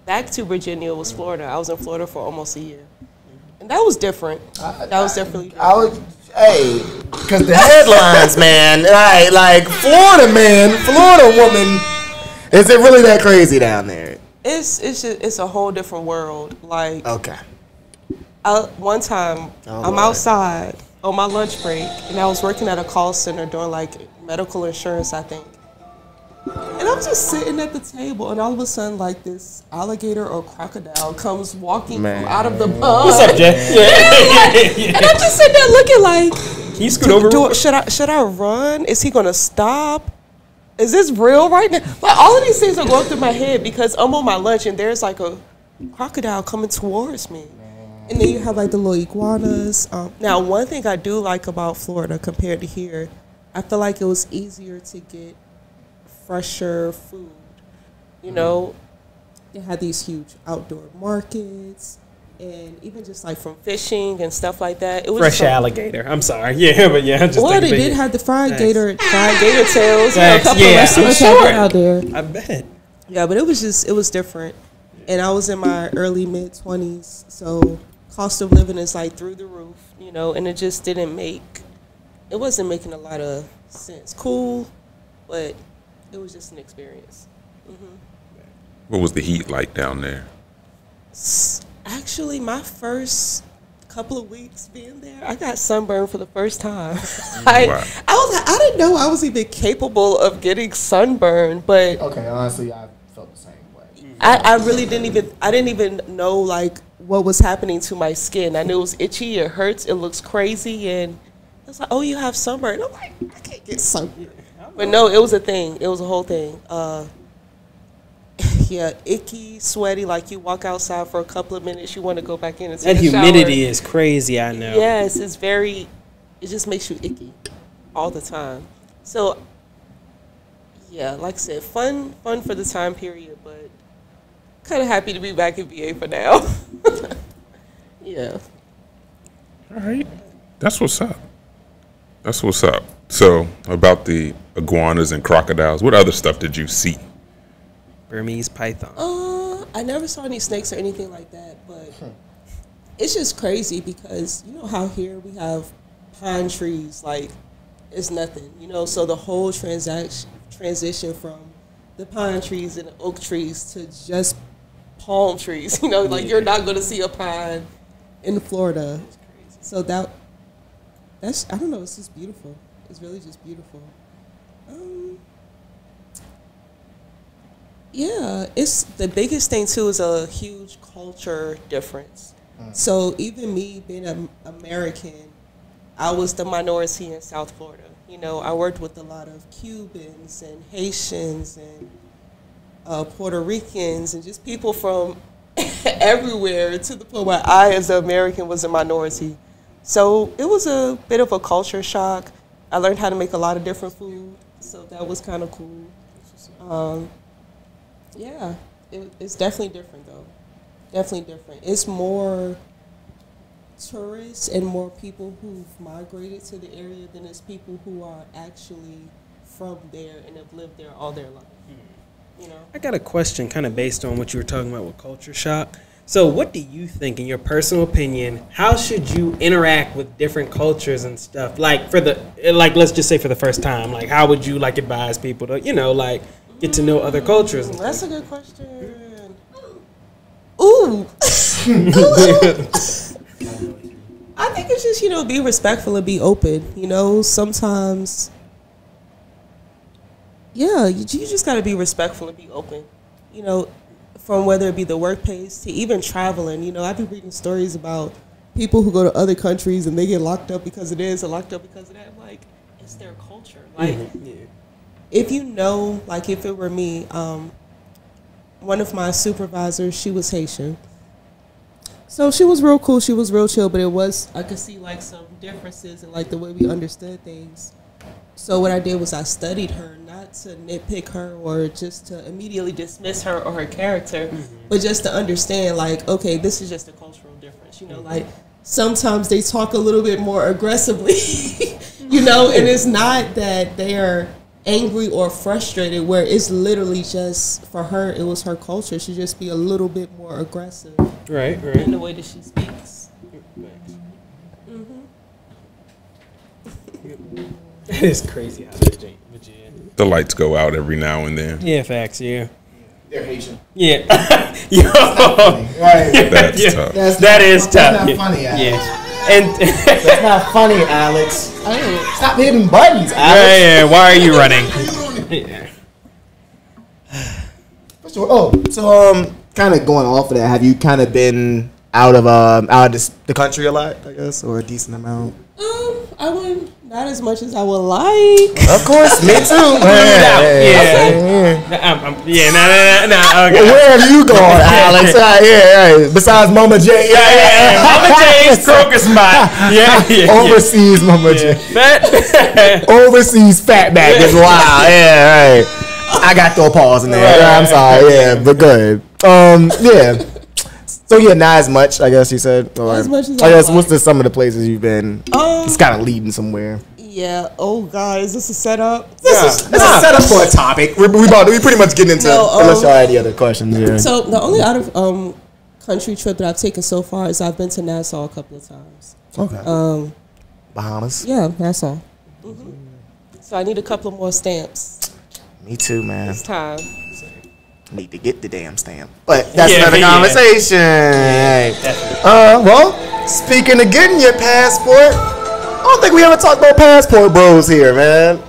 back to Virginia was Florida. I was in Florida for almost a year, and that was different. That was definitely different. Because the headlines, man, right? Like Florida woman. Is it really that crazy down there? It's a whole different world. Like, okay. One time I'm outside on my lunch break, and I was working at a call center doing like medical insurance, I think. And I'm just sitting at the table, and all of a sudden, like this alligator or crocodile comes walking from out of the pond. What's up, Jay? And I'm just sitting there looking like, can you scoot over? Should I run? Is he gonna stop? Is this real right now? Like all of these things are going through my head because I'm on my lunch and there's like a crocodile coming towards me. And then you have like the little iguanas. Now, one thing I do like about Florida compared to here, I feel like it was easier to get fresher food. You know, they had these huge outdoor markets. And even just like from fishing and stuff like that, it was fresh alligator. I'm sorry, yeah, but yeah. Just well, they did have the fried gator tails. You know, a couple of restaurants out there. I bet. Yeah, but it was different. And I was in my early mid-20s, so cost of living is like through the roof, you know. And it just it wasn't making a lot of sense. Cool, but it was just an experience. Mm-hmm. What was the heat like down there? Actually, my first couple of weeks being there, I got sunburned for the first time. Wow. I didn't know I was even capable of getting sunburned, but okay, honestly, I felt the same way. I really didn't even know like what was happening to my skin. I knew it was itchy, it hurts, it looks crazy, and it's like, oh, you have sunburn. I'm like, I can't get sunburned. But no, it was a thing. It was a whole thing. Yeah, icky, sweaty, like you walk outside for a couple of minutes, you want to go back in and take a shower. That humidity is crazy, I know. Yes, it just makes you icky all the time. So, yeah, like I said, fun for the time period, but kind of happy to be back in VA for now. Yeah. All right. That's what's up. That's what's up. So, about the iguanas and crocodiles, what other stuff did you see? Burmese python. I never saw any snakes or anything like that, but it's just crazy because you know how here we have pine trees, like it's nothing, you know. So the whole transition from the pine trees and the oak trees to just palm trees, you know, like you're not going to see a pine in Florida. So that's I don't know. It's just beautiful. It's really just beautiful. Yeah, it's the biggest thing too is a huge culture difference. So even me being an American, I was the minority in South Florida. You know, I worked with a lot of Cubans and Haitians and Puerto Ricans and just people from everywhere to the point where I, as an American, was a minority. So it was a bit of a culture shock. I learned how to make a lot of different food, so that was kind of cool. Yeah, it's definitely different, though. Definitely different. It's more tourists and more people who've migrated to the area than it's people who are actually from there and have lived there all their life. You know? I got a question kind of based on what you were talking about with culture shock. So what do you think, in your personal opinion, how should you interact with different cultures and stuff? Like, let's just say for the first time, like, how would you, like, advise people to, you know, like, get to know other cultures? That's a good question. Ooh. I think it's just, you know, be respectful and be open. You know, sometimes, yeah, you just got to be respectful and be open. You know, from whether it be the workplace to even traveling. You know, I've been reading stories about people who go to other countries and they get locked up because of this or locked up because of that. I'm like, it's their culture. Like, if you know, like if it were me, one of my supervisors, she was Haitian. So she was real cool. She was real chill, but I could see like some differences in like the way we understood things. So what I did was I studied her, not to nitpick her or just to immediately dismiss her or her character, but just to understand like, okay, this is just a cultural difference. You know, like sometimes they talk a little bit more aggressively, you know, and it's not that they are angry or frustrated, where it's literally just for her, it was her culture. She'd just be a little bit more aggressive. Right. In the way that she speaks. That is crazy how they change. But yeah. The lights go out every now and then. Yeah, facts, yeah. They're Haitian. Yeah. Yo. Right. That's Yeah. tough. That is tough. That's not funny, Alex. Yeah. And That's not funny, Alex. Stop hitting buttons, Alex. yeah, why are you running? Yeah. So kind of going off of that, have you kind of been out of the country a lot, I guess, or a decent amount? I wouldn't, not as much as I would like. Of course, me too. Okay. Where have you gone, Alex? Yeah. Besides Mama J. Yeah. Mama J's crocus spot. Yeah. Overseas Mama J. Fat. Overseas fatback is wild. Yeah, right. I got to throw a pause in there. Right. I'm sorry. Yeah, but good. Yeah. So yeah, not as much, I guess you said. Or, As much as I guess I what's some of the places you've been? It's kind of leading somewhere. Yeah. Oh, God, is this a setup? This is set up for a topic. We pretty much getting into. Unless y'all had any other questions here. So the only out of country trip that I've taken so far is I've been to Nassau a couple of times. Okay. Bahamas. Yeah, Nassau. So I need a couple more stamps. Me too, man. It's time. Need to get the damn stamp. But that's Yeah, another yeah. conversation. Well, speaking of getting your passport, I don't think we ever talked about passport bros here, man.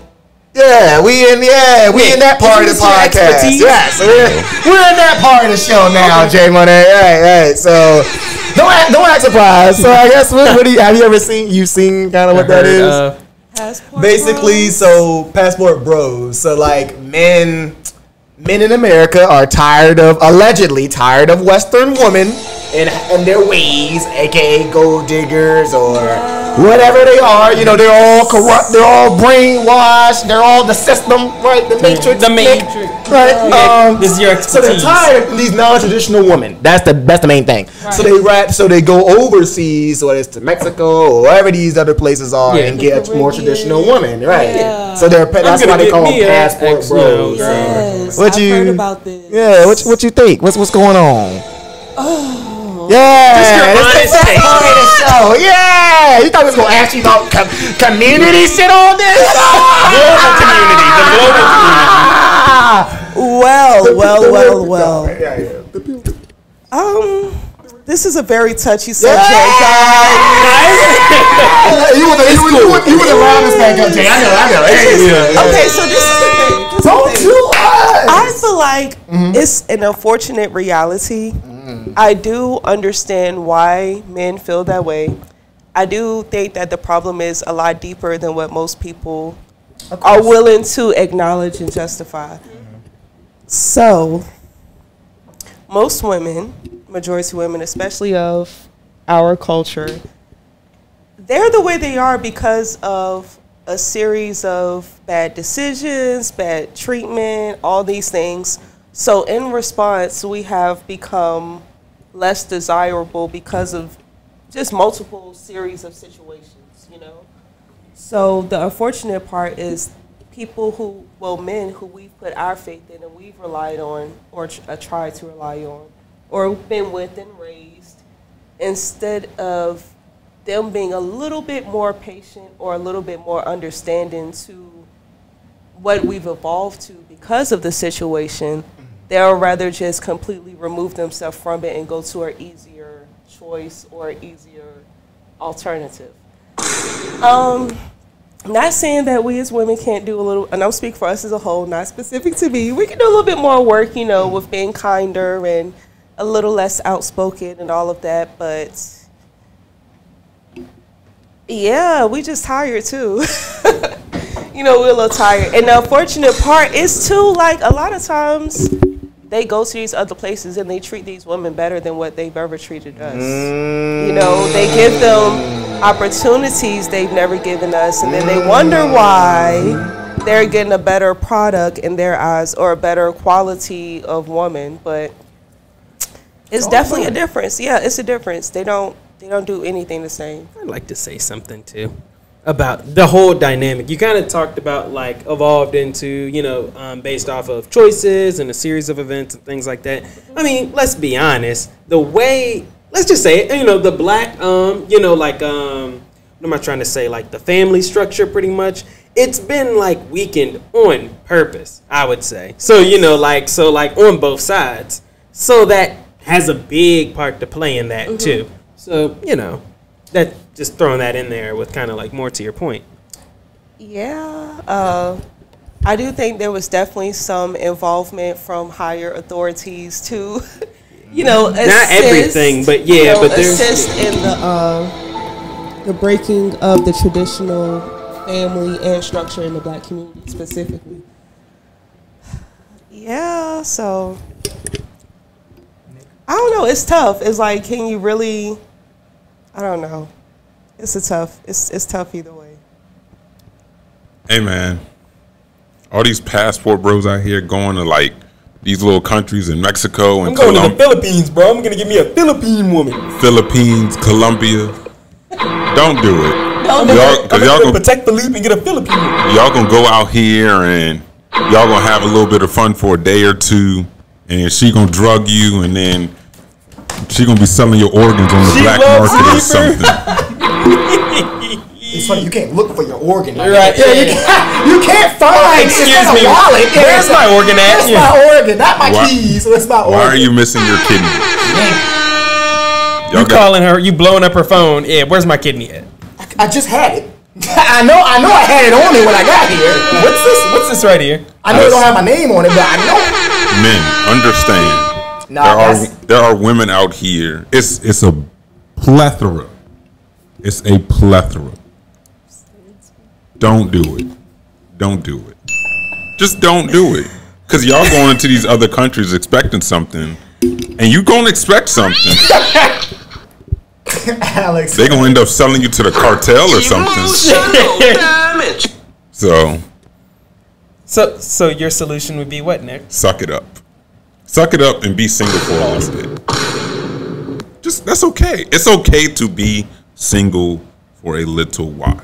Yeah, we in that part of the podcast. Yes, we're in that part of the show now, JMonee. Right. So don't act surprised. So I guess what do you have you ever seen? You've seen kind of what that is? Passport Basically, bros? so passport bros. So like men in America are allegedly tired of Western women and their ways, aka gold diggers or whatever they are. You know, they're all corrupt, they're all brainwashed, they're all the system, right? The matrix. Right. This is your So they're expertise. tired of these non-traditional women. That's the main thing. Right. So they go overseas, whether it's to Mexico or wherever these other places are, Yeah. and get a more Caribbean. traditional woman, right? Yeah. So that's why they call them passport ex, bros. Yes, What I've you- heard about this. Yeah, what you think? What's going on? Yeah, Just your this honest is the take. part of the show. Yeah, you thought we was gonna ask you about community shit on this? Global community. The global Well. This is a very touchy subject, You were around this back up, Jay. I know. Okay, so this is the thing. Don't do us. I feel like it's an unfortunate reality. I do understand why men feel that way. I do think that the problem is a lot deeper than what most people are willing to acknowledge and justify. So, most women, majority women, especially of our culture, they're the way they are because of a series of bad decisions, bad treatment, all these things. So in response, we have become less desirable because of just multiple series of situations, you know? So the unfortunate part is men who we've put our faith in and we've relied on or tried to rely on or been with and raised, instead of them being a little bit more patient or a little bit more understanding to what we've evolved to because of the situation, they'll rather just completely remove themselves from it and go to an easier choice or an easier alternative. Not saying that we as women can't do a little, and I'm speaking for us as a whole, not specific to me. We can do a little bit more work, you know, with being kinder and a little less outspoken and all of that, but yeah, we just tired too. You know, we're a little tired. And the unfortunate part is too, like, a lot of times they go to these other places and they treat these women better than what they've ever treated us. You know, they give them opportunities they've never given us, and then they wonder why they're getting a better product in their eyes or a better quality of woman. But it's definitely a difference. Yeah, it's a difference. They don't do anything the same. I'd like to say something too about the whole dynamic. You kind of talked about like evolved into, you know, based off of choices and a series of events and things like that. I mean, let's be honest. The way, let's just say it, you know, the black, you know, like, what am I trying to say? Like the family structure, pretty much. It's been like weakened on purpose, I would say. So, you know, like, so like on both sides. So that has a big part to play in that too. So, you know, that just throwing that in there with kind of like more to your point. Yeah, I do think there was definitely some involvement from higher authorities to, you know, assist, not everything, but yeah, you know, but there's assist in the breaking of the traditional family and structure in the black community specifically. Yeah, so I don't know. It's tough. It's like, can you really? I don't know. It's tough either way. Hey man, all these passport bros out here going to like these little countries in Mexico and I'm going to the Philippines, bro. I'm gonna give me a Philippine woman. Philippines, Colombia. Don't do it. I'm gonna protect Philippe and get a Philippine woman. Y'all gonna go out here and y'all gonna have a little bit of fun for a day or two, and she gonna drug you, and then she gonna be selling your organs on the black market or something. It's funny, you can't look for your organ. Like Right, you can't find. Excuse it's me. A wallet. Where's my organ at? That's my organ, not my keys. That's my organ. Why are you missing your kidney? You calling her? You blowing up her phone? Yeah. Where's my kidney at? I just had it. I know I had it on me when I got here. What's this? What's this right here? I know it don't have my name on it, but I know. Men, understand. There are women out here. It's a plethora. It's a plethora. Don't do it. Don't do it. Just don't do it. Because y'all going into these other countries expecting something, and you going to expect something. Alex. They going to end up selling you to the cartel or something. So your solution would be what, Nick? Suck it up. Suck it up and be single for a little bit. Just, that's okay. It's okay to be single for a little while.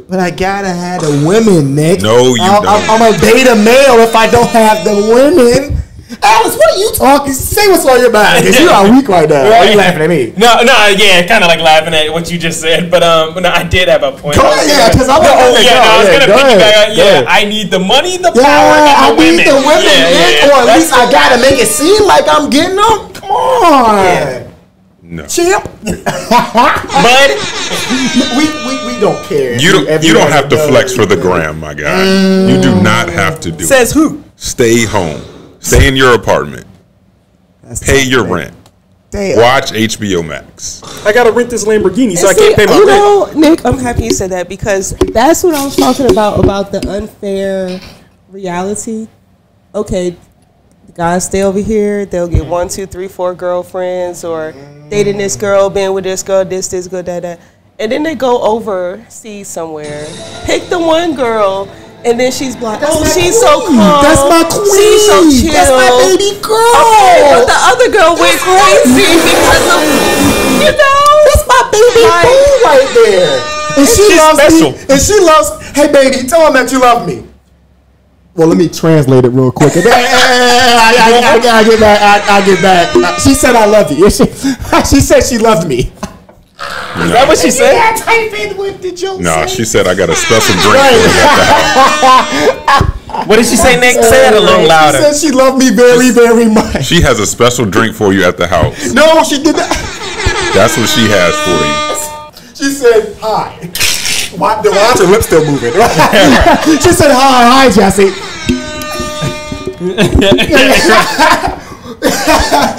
But I gotta have the women, Nick. No, you don't. I'm a beta male if I don't have the women. Alice, what are you talking? Say what's on your mind, because you are weak right now. Why are you laughing at me? No, yeah, kind of like laughing at what you just said, but no, I did have a point. Go ahead, yeah, because I'm I was gonna piggyback on. Yeah, I need the money, the power, and the women. I need the women, or at least I gotta make it seem like I'm getting them. Come on. Yeah. No. Champ. But we don't care. You don't have to flex for the gram, my guy. You do not have to do Says it. Who? Stay home. Stay in your apartment. Pay your rent. Watch HBO Max. I gotta rent this Lamborghini, so I can't pay my rent. You know, Nick, I'm happy you said that, because that's what I was talking about the unfair reality. Okay, the guys stay over here, they'll get 1, 2, 3, 4 girlfriends, or dating this girl, being with this girl, this girl, that. And then they go overseas somewhere, pick the one girl, and then she's like, she's so calm. That's my queen. She's so chill. That's my baby girl. Okay, but the other girl went crazy because of, you know. That's my baby boo right there. And she loves special. me. And she loves, hey baby, tell him that you love me. Well, let me translate it real quick. I get back. She said I love you. She said she loved me. Is that what she said? No, she said I got a special drink for you at the house. What did she say, Nick? Say that a little louder. She said she loved me very, very much. She has a special drink for you at the house. No, she did that. That's what she has for you. She said, hi. Why her lips still moving? She said, hi, Jesse.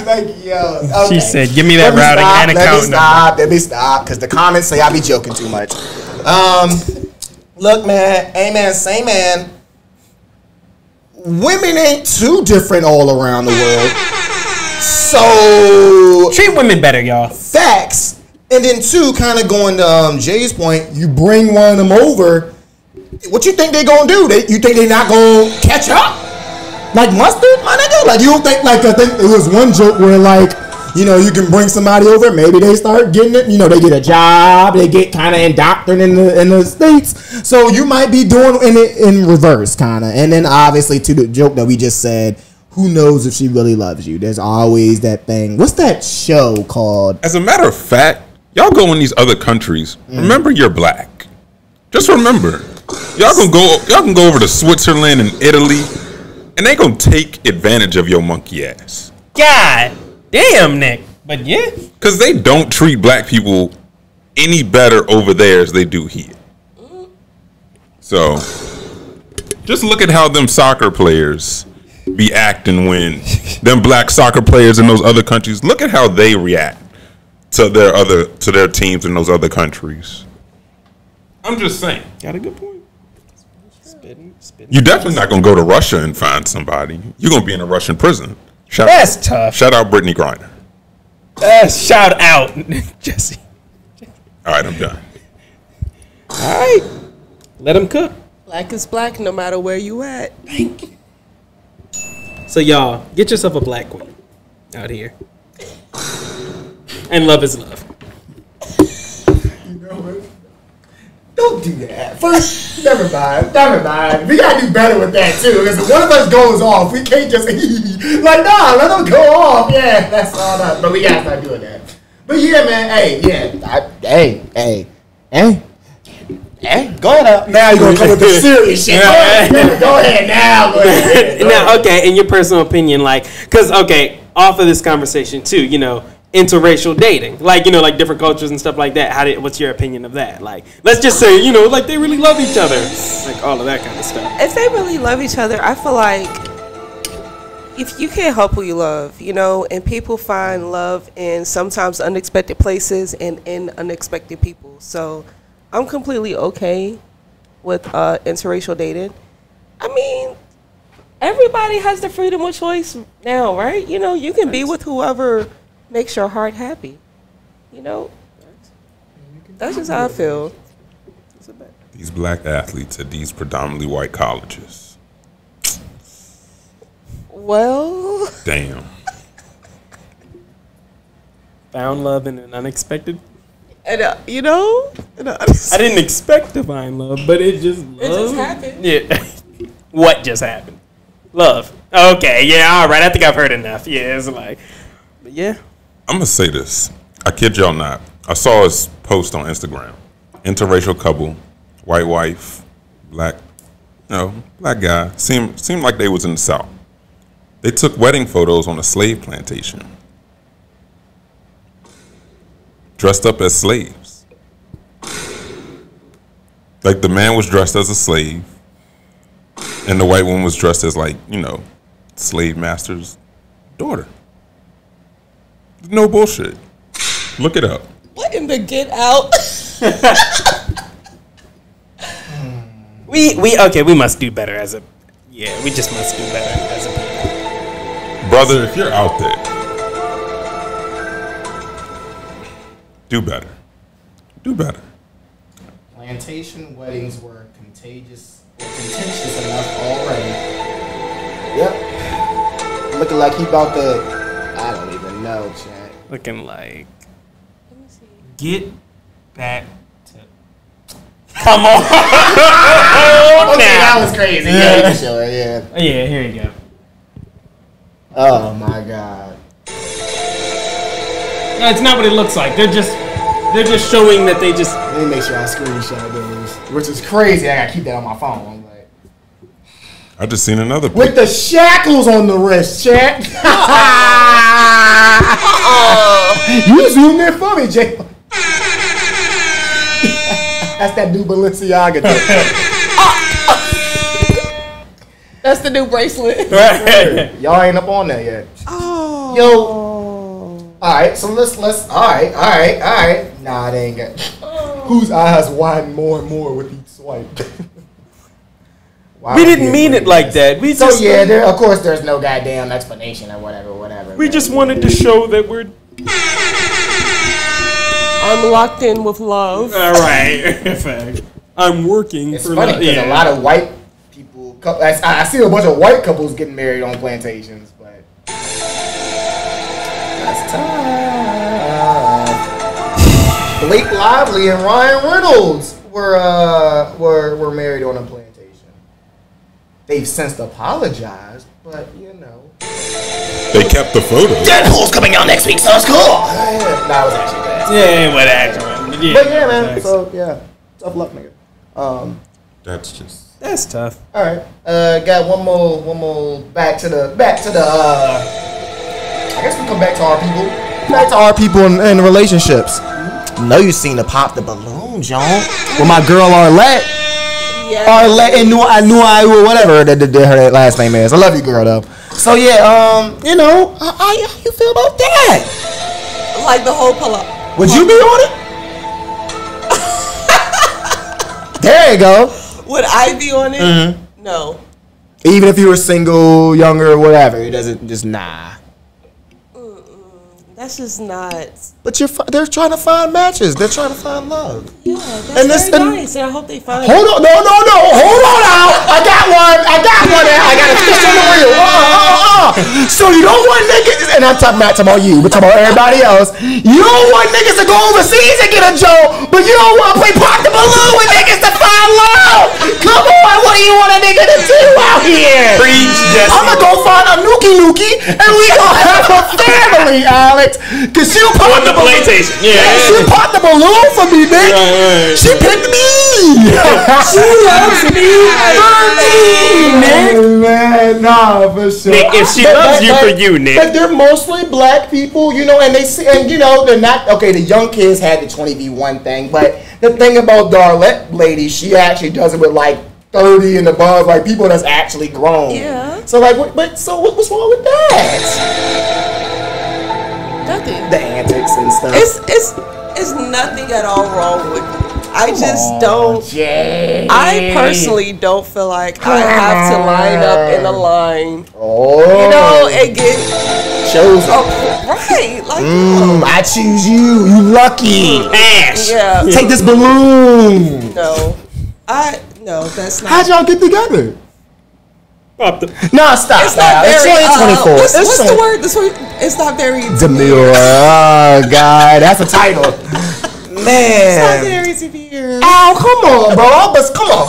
Like, yo, okay. She said, give me that routing and account number. Let me stop, because the comments say I be joking too much. Look, man, amen, say man. women ain't too different all around the world. So treat women better, y'all. Facts. And then two, kind of going to Jay's point, you bring one of them over. What you think they gonna do? You think they not gonna catch up? Like mustard, my nigga? Like you don't think? Like I think it was one joke where like, you know, you can bring somebody over, maybe they start getting it. You know, they get a job, they get kind of indoctrinated in the States. So you might be doing it in reverse, kind of. And then obviously to the joke that we just said, who knows if she really loves you? There's always that thing. What's that show called? As a matter of fact, y'all go in these other countries. Remember, you're black. Just remember, y'all can go over to Switzerland and Italy, and they gonna take advantage of your monkey ass. God damn, Nick. But yeah, because they don't treat black people any better over there as they do here. So, just look at how them soccer players be acting when them black soccer players in those other countries. Look at how they react to their teams in those other countries. I'm just saying. Got a good point. You're definitely not gonna go to Russia and find somebody. You're gonna be in a Russian prison. That's tough. Shout out Brittany Griner. Shout out Nic Jesse. All right, I'm done. All right, let him cook. Black is black, no matter where you at. Thank you. So y'all, get yourself a black queen out here. And love is love. You know what? Don't do that. First, never mind. We gotta do better with that too. Because if one of us goes off, we can't just like, nah, let them go off. Yeah, that's all that. But we gotta start doing that. But yeah, man. Hey, go ahead. Now you're gonna come with the serious shit. Go ahead now. Go ahead. Now, okay, in your personal opinion, like, because okay, off of this conversation too, you know, interracial dating, like, you know, like different cultures and stuff like that. What's your opinion of that? Like, let's just say, you know, like they really love each other, like all of that kind of stuff. If they really love each other, I feel like if you can't help who you love, you know, and people find love in sometimes unexpected places and in unexpected people. So I'm completely okay with interracial dating. I mean, everybody has the freedom of choice now, right? You know, you can be with whoever makes your heart happy. You know, that's just how I feel. These black athletes at these predominantly white colleges. Well, damn. Found love in an unexpected. And you know, I didn't expect to find love, but it just happened. Yeah. What just happened? Love. Okay. Yeah. All right. I think I've heard enough. Yeah. It's like, but yeah. I'm gonna say this. I kid y'all not. I saw his post on Instagram. Interracial couple, white wife, black guy. Seemed like they was in the South. They took wedding photos on a slave plantation. Dressed up as slaves. Like the man was dressed as a slave, and the white woman was dressed as, like, you know, slave master's daughter. No bullshit. Look it up. What in the get out? we must do better as a we just must do better as a people. Brother, if you're out there, do better. Do better. Plantation weddings were contentious enough already. Yep. Looking like he about to, I don't even know, chat. Looking like, let me see. Get back to. Come on. Okay, that was crazy. Yeah, you can show it. Yeah. Yeah, here you go. Oh my God. No, it's not what it looks like. They're just showing that they just. Let me make sure I screenshot those, which is crazy. I gotta keep that on my phone. I'm like, I just seen another with the shackles on the wrist, chat. You zoomed in for me, Jay. That's that new Balenciaga. That's the new bracelet. Y'all ain't up on that yet. Oh. Yo. All right, so let's. All right. Nah, they ain't got. Whose eyes widen more and more with each swipe? We didn't mean it like that. We So just of course, there's no goddamn explanation or whatever. we just wanted to show that we're I'm locked in with love. all right. I'm working It's for funny love. because a lot of white people. I see a bunch of white couples getting married on plantations, but that's tough. Blake Lively and Ryan Reynolds were married on a plantation. They've since apologized, but you know. They kept the photo. Deadpool's coming out next week, so it's cool. That was actually good. Yeah, what actually? But yeah, man. So yeah, tough luck, nigga. That's tough. All right. Got one more. Back to the. I guess we come back to our people. Back to our people in relationships. Know you seen the pop the balloon, John, with my girl Arlette. Yeah. Arlette and whatever her last name is. I love you, girl, though. So yeah, you know, how you feel about that? Like the whole pull-up. Would you be on it? There you go. Would I be on it? Mm-hmm. No. Even if you were single, younger, whatever, it doesn't just nah. That's just not. But they're trying to find matches. They're trying to find love. Yeah, that's very nice, and I hope they find. Hold on, no, hold on out. I got one. I got a twist on the wheel. So you don't want niggas, and I'm talking about you, but talking about everybody else. You don't want niggas to go overseas and get a joke, but you don't want to play pop the balloon with niggas to find love. Come on, what do you want a nigga to do out here? Preach, Jesse. I'm gonna go find a nookie, and we gonna have a family, Alex. Cause she popped the plantation. Yeah. She popped the balloon for me, bitch. Right. She picked me. She loves me. Nick. Man, nah, for sure. Nick, if she loves you for you, Nick. But they're mostly black people, you know, and you know, they're not okay. The young kids had the 20v1 thing, but the thing about the Arlette lady, she actually does it with like 30 and above, like people that's actually grown. Yeah. So like, what's wrong with that? Nothing. The antics and stuff. It's nothing at all wrong with it. I just don't. Jay. I personally don't feel like I have to line up in a line. Oh. You know, and get chosen. Oh, right. Like, I choose you. You lucky. Ash. yeah. Take this balloon. No. That's not. How'd y'all get together? No, stop. It's not It's very. 2024. What's the word? It's not very demure. Oh God, that's a title. Man. It's not very severe. Al, come on, bro. Help us. Come on.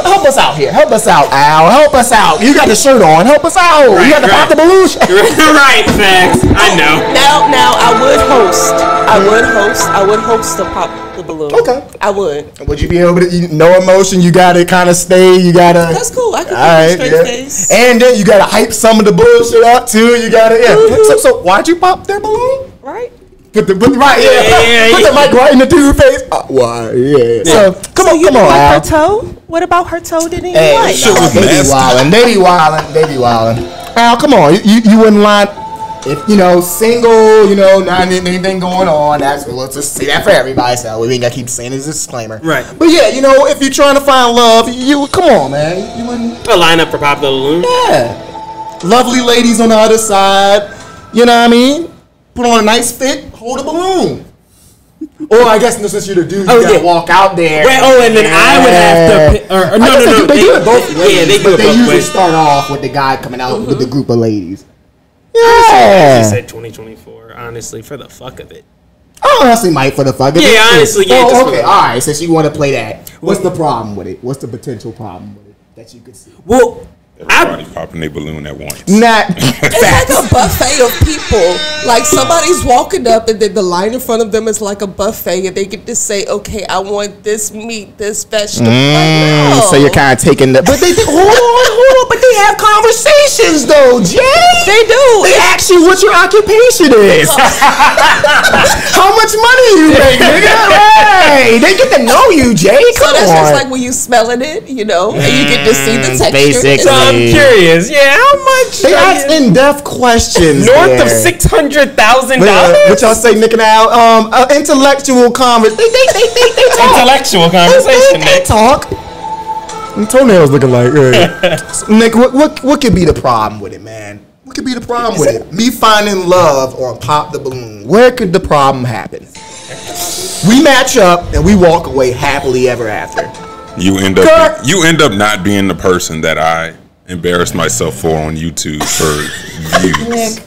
Help us out here. Help us out, Al. Help us out. You got the shirt on. Help us out. You got the pop the balloon shirt. Right, facts. I know. Now I would host. I would host the pop the balloon. Okay. I would. Would you be able to? No emotion. You gotta kind of stay. You gotta. That's cool. I can keep All a right, straight face. And then you gotta hype some of the bullshit up too. You gotta. So why'd you pop their balloon? Right. Put the mic right in the dude's face. Why? Yeah. So come on, Al. Her toe? What about her toe? Didn't you Hey, like? They be wildin'. Al, come on. You wouldn't lie. If you know, single, you know, not anything going on. Let's just say that for everybody. So we ain't gotta keep saying this disclaimer. Right. But yeah, you know, if you're trying to find love, you come on, man. You wouldn't. A lineup for Pop the Balloon. Yeah. Lovely ladies on the other side. You know what I mean? Put on a nice fit, hold a balloon. Or I guess since you're the dude, you gotta walk out there. Well, and then I would have to. No. They do it both ways. Yeah, they do but it they both usually ways. start off with the guy coming out with the group of ladies. I Yeah. said 2024, honestly, for the fuck of it. I honestly might for the fuck of it. Yeah, honestly, yeah. just for Okay, the- all right. Since you want to play that, what's the problem with it? What's the potential problem with it that you could see? Well, Everybody popping their balloon at once. Not. It's like a buffet of people. Like somebody's walking up and then the line in front of them is like a buffet and they get to say, okay, I want this meat, this vegetable. Like, no. So you're kind of taking the. But hold on. But they have conversations though, Jay. They do. They ask you what your occupation is. How much money you make, nigga? Hey, they get to know you, Jay. So Come that's on. just like when you smelling it, you know, and you get to see the texture. basically. so I'm curious. Yeah, how much? They ask in-depth questions. North of there. $600,000. What y'all say, Nick and Al? Intellectual conversation. They talk. Intellectual conversation. They talk. Them toenails looking like. So, Nick, what could be the problem with it, man? What could be the problem with it? Me finding love on Pop the Balloon. Where could the problem happen? We match up and we walk away happily ever after. You end up not being the person that I embarrassed myself for on YouTube for views.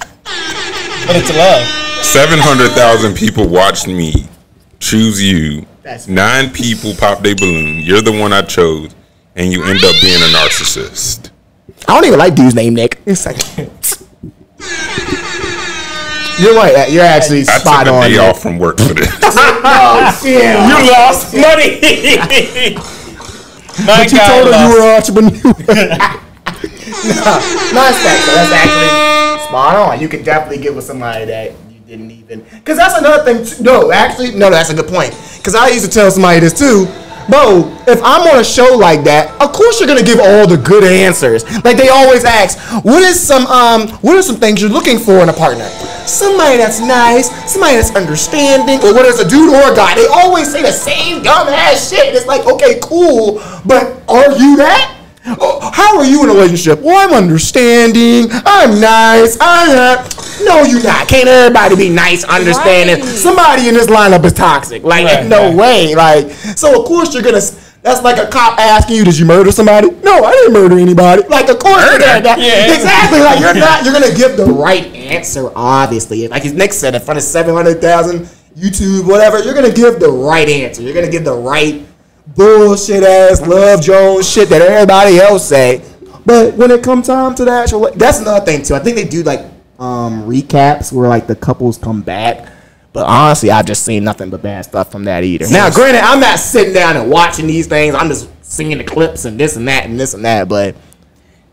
But it's love. 700,000 people watched me choose you. 9 people popped their balloon. You're the one I chose, and you end up being a narcissist. I don't even like dude's name, Nick. It's like, you're right. You're actually spot on. I took a day off from work for this. Oh, yeah. You lost money. But you told her you were an entrepreneur. No, that's actually spot on. You could definitely get with somebody that you didn't even. Because that's another thing. No, that's a good point. Because I used to tell somebody this too. Bro, if I'm on a show like that, of course you're gonna give all the good answers. Like they always ask, what are some things you're looking for in a partner? Somebody that's nice, somebody that's understanding, or whether it's a dude or a guy. They always say the same dumb ass shit. It's like, okay, cool, but are you that? Oh, how are you in a relationship? Well, I'm understanding. I'm nice. No, you're not. Can't everybody be nice, understanding? Right. Somebody in this lineup is toxic. Like, no way. Like, so of course you're gonna. That's like a cop asking you, "Did you murder somebody?" No, I didn't murder anybody. Like, of course you're gonna. Yeah. Exactly. Like, you're not. You're gonna give the right answer. Obviously, like his Nick said, in front of 700,000 YouTube, whatever, you're gonna give the right answer. You're gonna give the right bullshit ass Love Jones shit that everybody else say. But when it comes time to the actual, that's another thing too. I think they do like recaps where like the couples come back. But honestly, I've just seen nothing but bad stuff from that either. Now, granted, I'm not sitting down and watching these things. I'm just seeing the clips and this and that and this and that. But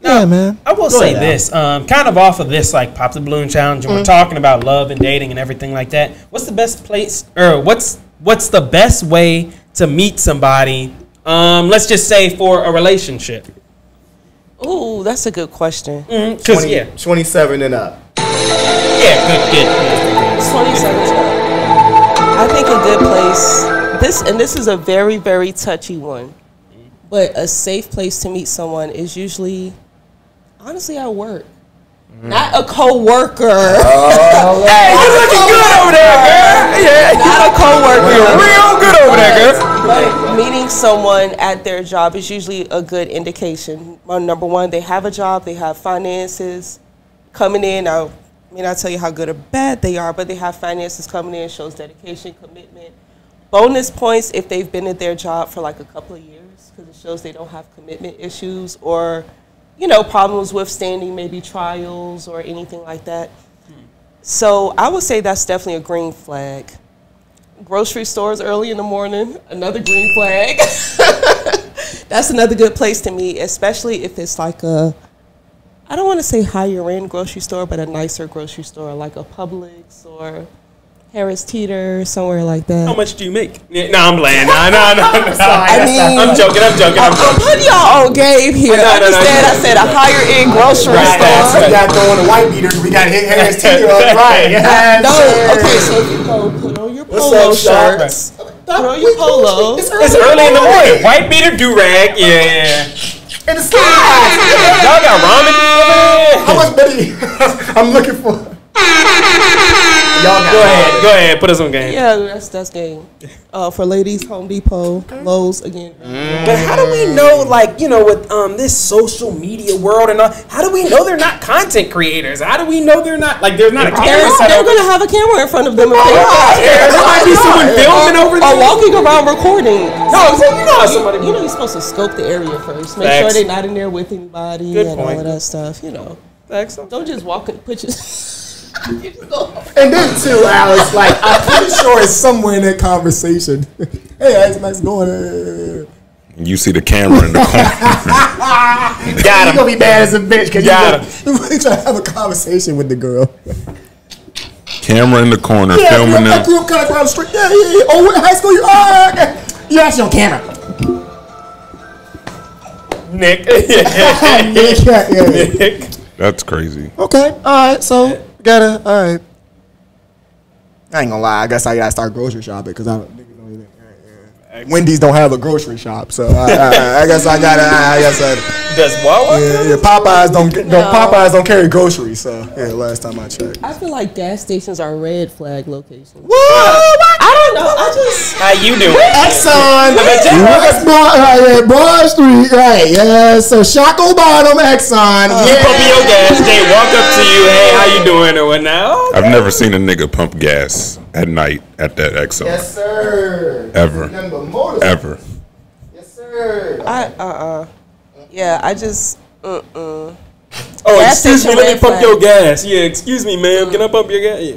yeah, man. I will say this, kind of off of this like Pop the Balloon challenge, and we're talking about love and dating and everything like that. What's the best place, or what's the best way to meet somebody? Let's just say for a relationship. Ooh, that's a good question. 27 and up. Yeah, good. 27 and up. I think a good place. This is a very, very touchy one, but a safe place to meet someone is usually, honestly, at work. Not a co-worker. Hey, you looking good over there, girl. Yeah. Not a co-worker. You're real good over there, girl. But meeting someone at their job is usually a good indication. Well, number one, they have a job, they have finances coming in. Now, I mean, I'll tell you how good or bad they are, but they have finances coming in, shows dedication, commitment. Bonus points if they've been at their job for like a couple of years, because it shows they don't have commitment issues or, you know, problems with standing, maybe trials or anything like that. So I would say that's definitely a green flag. Grocery stores early in the morning, another green flag. That's another good place to meet, especially if it's like a, I don't want to say higher end grocery store, but a nicer grocery store, like a Publix or Harris Teeter, somewhere like that. How much do you make? Yeah, no, I'm playing. No. I'm joking. I'm putting y'all on game here. I said a higher end grocery store. We got throwing the white beaters. We got Harris Teeter on right. No, okay, so if you go put on your polo shirts. Put on your polo. It's early in the morning. White beater, do-rag. Yeah. And the slides. Y'all got ramen? How much money? I'm looking for. Go ahead. Put us on game. Yeah, that's game. For ladies, Home Depot, Lowe's again. But how do we know, like, you know, with this social media world and all, how do we know they're not content creators? How do we know they're not, like, there's not a camera set They're up? going to have a camera in front of them if they are. There might be someone filming over there. Or walking around recording. No, so you know somebody. You know you're supposed to scope the area first. Make sure they're not in there with anybody and all of that stuff, you know. Don't just walk and put your... And then too, Alex, like I'm pretty sure it's somewhere in that conversation. Hey, Alex, nice going. You see the camera in the corner. Got him. You gonna be mad as a bitch because you're really trying to have a conversation with the girl. Camera in the corner, filming them. I grew up kind of across the street. Yeah. Oh, what high school you are? Okay. You're actually on camera. Nick. Nick. That's crazy. Okay. All right. So. All right. I ain't gonna lie. I guess I gotta start grocery shopping because I don't. Wendy's don't have a grocery shop, so I guess I gotta. Does Wawa? Yeah. Popeyes don't carry groceries, so yeah. Last time I checked. I feel like gas stations are red flag locations. What? I don't know. I just how you doing? Exxon, Broad Street, right? Yeah. So Shackle Bottom, Exxon. You pumping your gas. They walk up to you. Hey, how you doing? Or what now? I've never seen a nigga pump gas at night at that Exxon. Yes, sir. Ever. Ever. Yes, sir. Yeah, I just. Oh, excuse me. Let me pump your gas. Yeah, excuse me, ma'am. Can I pump your gas? Yeah.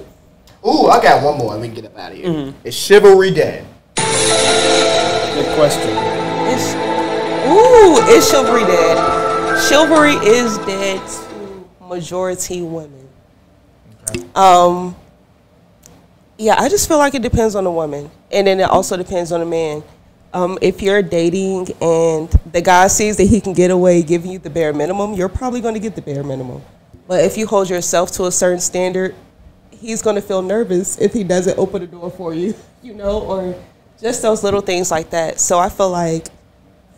Ooh, I got one more. We can get up out of here. Is chivalry dead? Good question. Is chivalry dead? Chivalry is dead to majority women. Okay. Yeah, I just feel like it depends on the woman, and then it also depends on the man. If you're dating and the guy sees that he can get away giving you the bare minimum, you're probably going to get the bare minimum. But if you hold yourself to a certain standard, he's going to feel nervous if he doesn't open the door for you, you know, or just those little things like that. So I feel like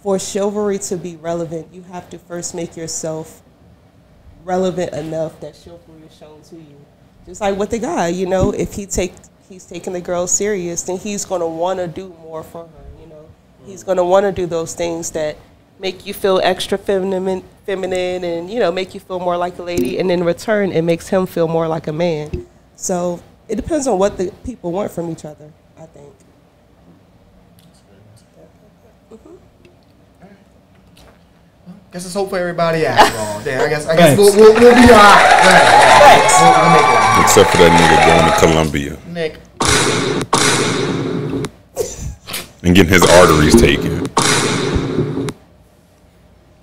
for chivalry to be relevant, you have to first make yourself relevant enough that chivalry is shown to you. Just like with the guy, you know, if he's taking the girl serious, then he's going to want to do more for her. He's going to want to do those things that make you feel extra feminine and, you know, make you feel more like a lady. And in return, it makes him feel more like a man. So it depends on what the people want from each other, I think. Guess let's hope for everybody after all. Yeah, I guess we'll be all right. Thanks. Except for that nigga going to Columbia. Nick. And getting his arteries taken.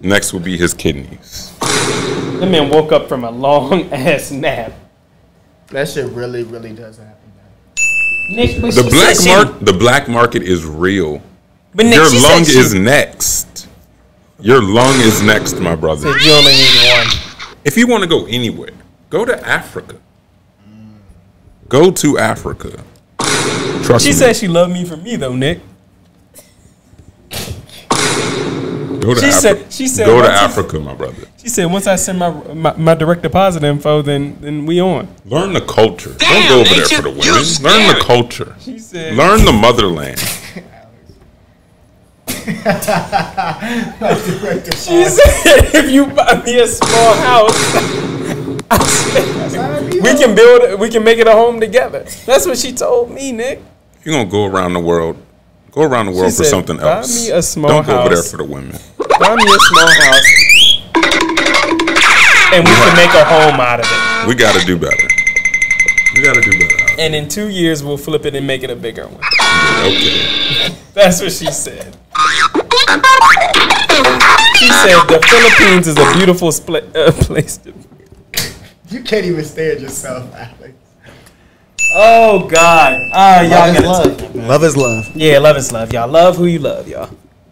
Next will be his kidneys. That man woke up from a long ass nap. That shit really, really does happen. Nick, but the black market is real. But Nick, your lung is next. Your lung is next, my brother. You only need one. If you want to go anywhere, go to Africa. Go to Africa. Trust me. She said she loved me for me though, Nick. Go to Africa, my brother. She said once I send my direct deposit info, then we on. Learn the culture. Don't go over there for the women. Learn the culture. She said, learn the motherland. She said if you buy me a small house, we can make it a home together. That's what she told me, Nick. If you're gonna go around the world for something else. Buy me a small Don't house. go over there for the women. Buy me a small house, and we can make a home out of it. We gotta do better. And in 2 years, we'll flip it and make it a bigger one. Okay. That's what she said. She said the Philippines is a beautiful place to be. You can't even stand yourself, Alex. Oh, God. Y'all gotta love. Love is love. Yeah, love is love, y'all. Love who you love, y'all.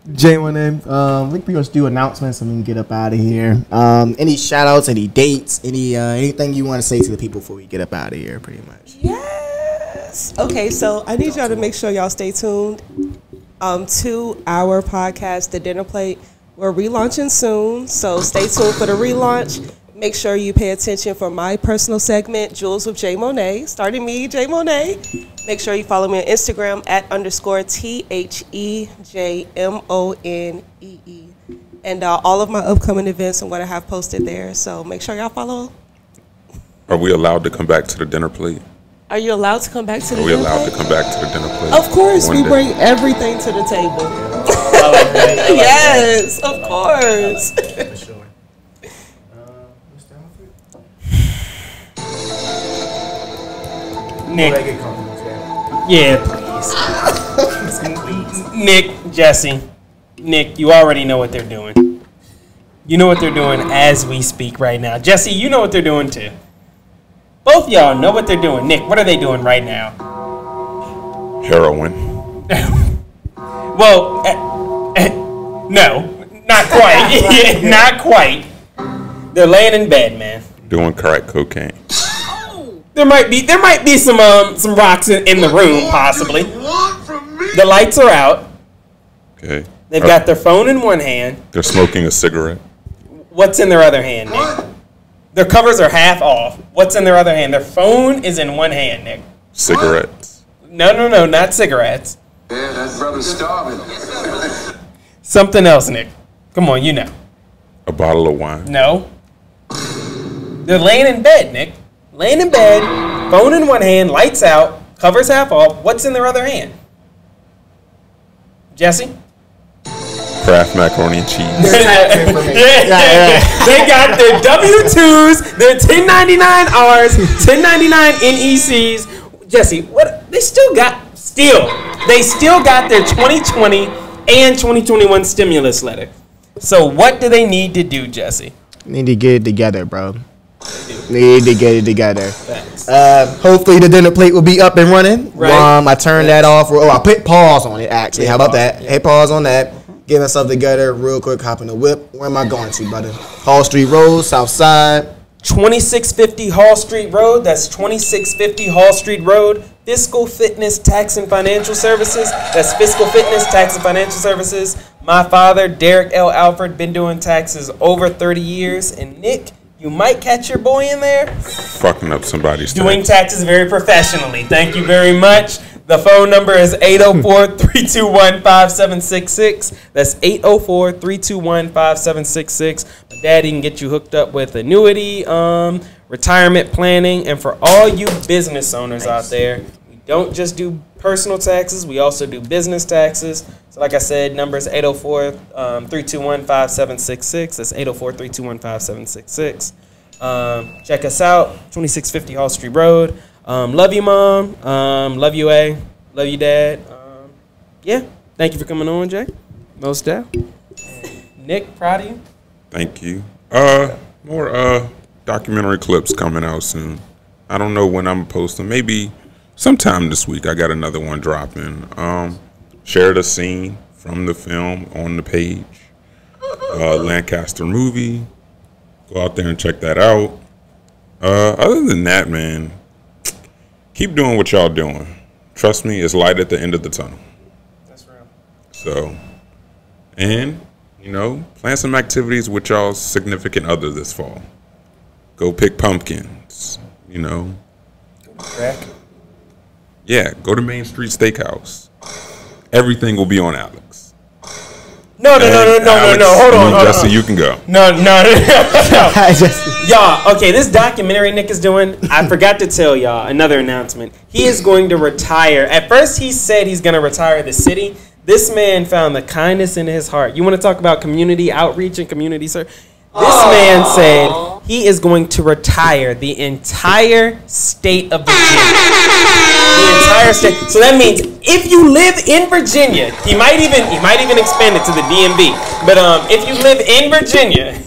JMonee, I think we're going to do announcements and we can get up out of here. Any shout-outs, any dates, anything you want to say to the people before we get up out of here, pretty much? Yes. Okay, so I need y'all to make sure y'all stay tuned to our podcast, The Dinnerplate. We're relaunching soon, so stay tuned for the relaunch. Make sure you pay attention for my personal segment, Jules with JMonee, starting me, JMonee. Make sure you follow me on Instagram @_THEJMONEE. And all of my upcoming events I'm going to have posted there, so make sure y'all follow. Are we allowed to come back to the dinner plate? Are you allowed to come back to the dinner plate? Are we allowed to come back to the dinner plate? Of course, we bring everything to the table. Yes, of course. For sure. Nick. Yeah, please. Nic Jesse. Nick, you already know what they're doing. You know what they're doing as we speak right now. Jesse, you know what they're doing too. Both y'all know what they're doing. Nick, what are they doing right now? Heroin. Well, no, not quite. Not quite. They're laying in bed, man. Doing crack cocaine. There might be some rocks in the room, possibly. The lights are out. Okay. They've got their phone in one hand. They're smoking a cigarette. What's in their other hand, Nick? Their covers are half off. What's in their other hand? Their phone is in one hand, Nick. Cigarettes. No, not cigarettes. Yeah, that brother's starving. Something else, Nick. Come on, you know. A bottle of wine. No. They're laying in bed, Nick. Laying in bed, phone in one hand, lights out, covers half off. What's in their other hand? Jesse? Kraft macaroni and cheese. Yeah. They got their W-2s, their 1099-Rs, 1099 NECs. Jesse, what? They still got their 2020 and 2021 stimulus letter. So what do they need to do, Jesse? Need to get it together, bro. Need to get it together. Hopefully the dinner plate will be up and running. Right. I turned that off. Oh, I put pause on it, actually. How about that? Hit pause on that. Get myself together real quick, hop in the whip. Where am I going to, brother? Hall Street Road, South Side. 2650 Hall Street Road. That's 2650 Hall Street Road. Fiscal Fitness Tax and Financial Services. That's Fiscal Fitness Tax and Financial Services. My father, Derek L. Alford, been doing taxes over 30 years. And Nick, you might catch your boy in there. Fucking up somebody's Doing tax. taxes very professionally. Thank you very much. The phone number is 804-321-5766. That's 804-321-5766. My daddy can get you hooked up with annuity, retirement planning, and for all you business owners out there, we don't just do personal taxes, we also do business taxes. So like I said, number is 804-321-5766. That's 804-321-5766. Check us out, 2650 Hall Street Road. Love you, Mom. Love you, A. Love you, Dad. Yeah. Thank you for coming on, Jay. Most def. Nick, proud of you. Thank you. More documentary clips coming out soon. I don't know when I'm posting. Maybe sometime this week. I got another one dropping. Shared a scene from the film on the page. Lancaster movie. Go out there and check that out. Other than that, man, keep doing what y'all doing. Trust me, it's light at the end of the tunnel. That's real. So, and, you know, plan some activities with y'all's significant other this fall. Go pick pumpkins, you know. Crack. Yeah, go to Main Street Steakhouse. Everything will be on Alex. No. Hold on. Jesse, you can go. No. Jesse. Y'all, okay, this documentary Nick is doing, I forgot to tell y'all another announcement. He is going to retire. At first, he said he's going to retire the city. This man found the kindness in his heart. You want to talk about community outreach and community service? This man said he is going to retire the entire state of Virginia. The entire state. So that means if you live in Virginia, he might even expand it to the DMV. But if you live in Virginia,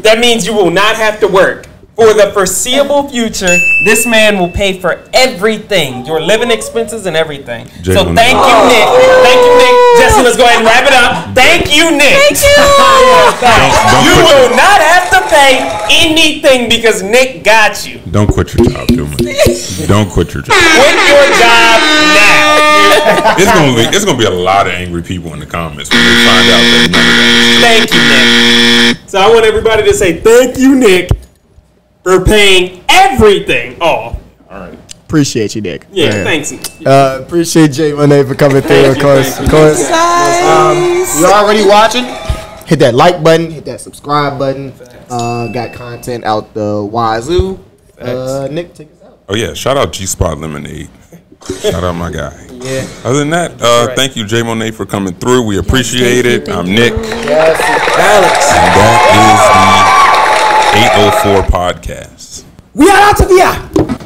that means you will not have to work. For the foreseeable future, this man will pay for everything, your living expenses and everything. So thank you, Nick. Thank you, Nick. Jesse, let's go ahead and wrap it up. Thank you, Nick. Thank you. You will not have to pay anything because Nick got you. Don't quit your job, Duma. Don't quit your job. Quit your job now. It's gonna be a lot of angry people in the comments when they find out that none of that Thank you, Nick. So I want everybody to say thank you, Nick, for paying everything off. All right. Appreciate you, Nick. Yeah, thanks. Appreciate JMonee for coming through, of course. You already watching? Hit that like button, hit that subscribe button. Got content out the wazoo. Nick, take us out. Oh yeah, shout out G-Spot Lemonade. Shout out my guy. Yeah. Other than that, thank you JMonee for coming through. We appreciate it. I'm Nick. Yes, Alex. And that is the 804 podcast. We are out of here.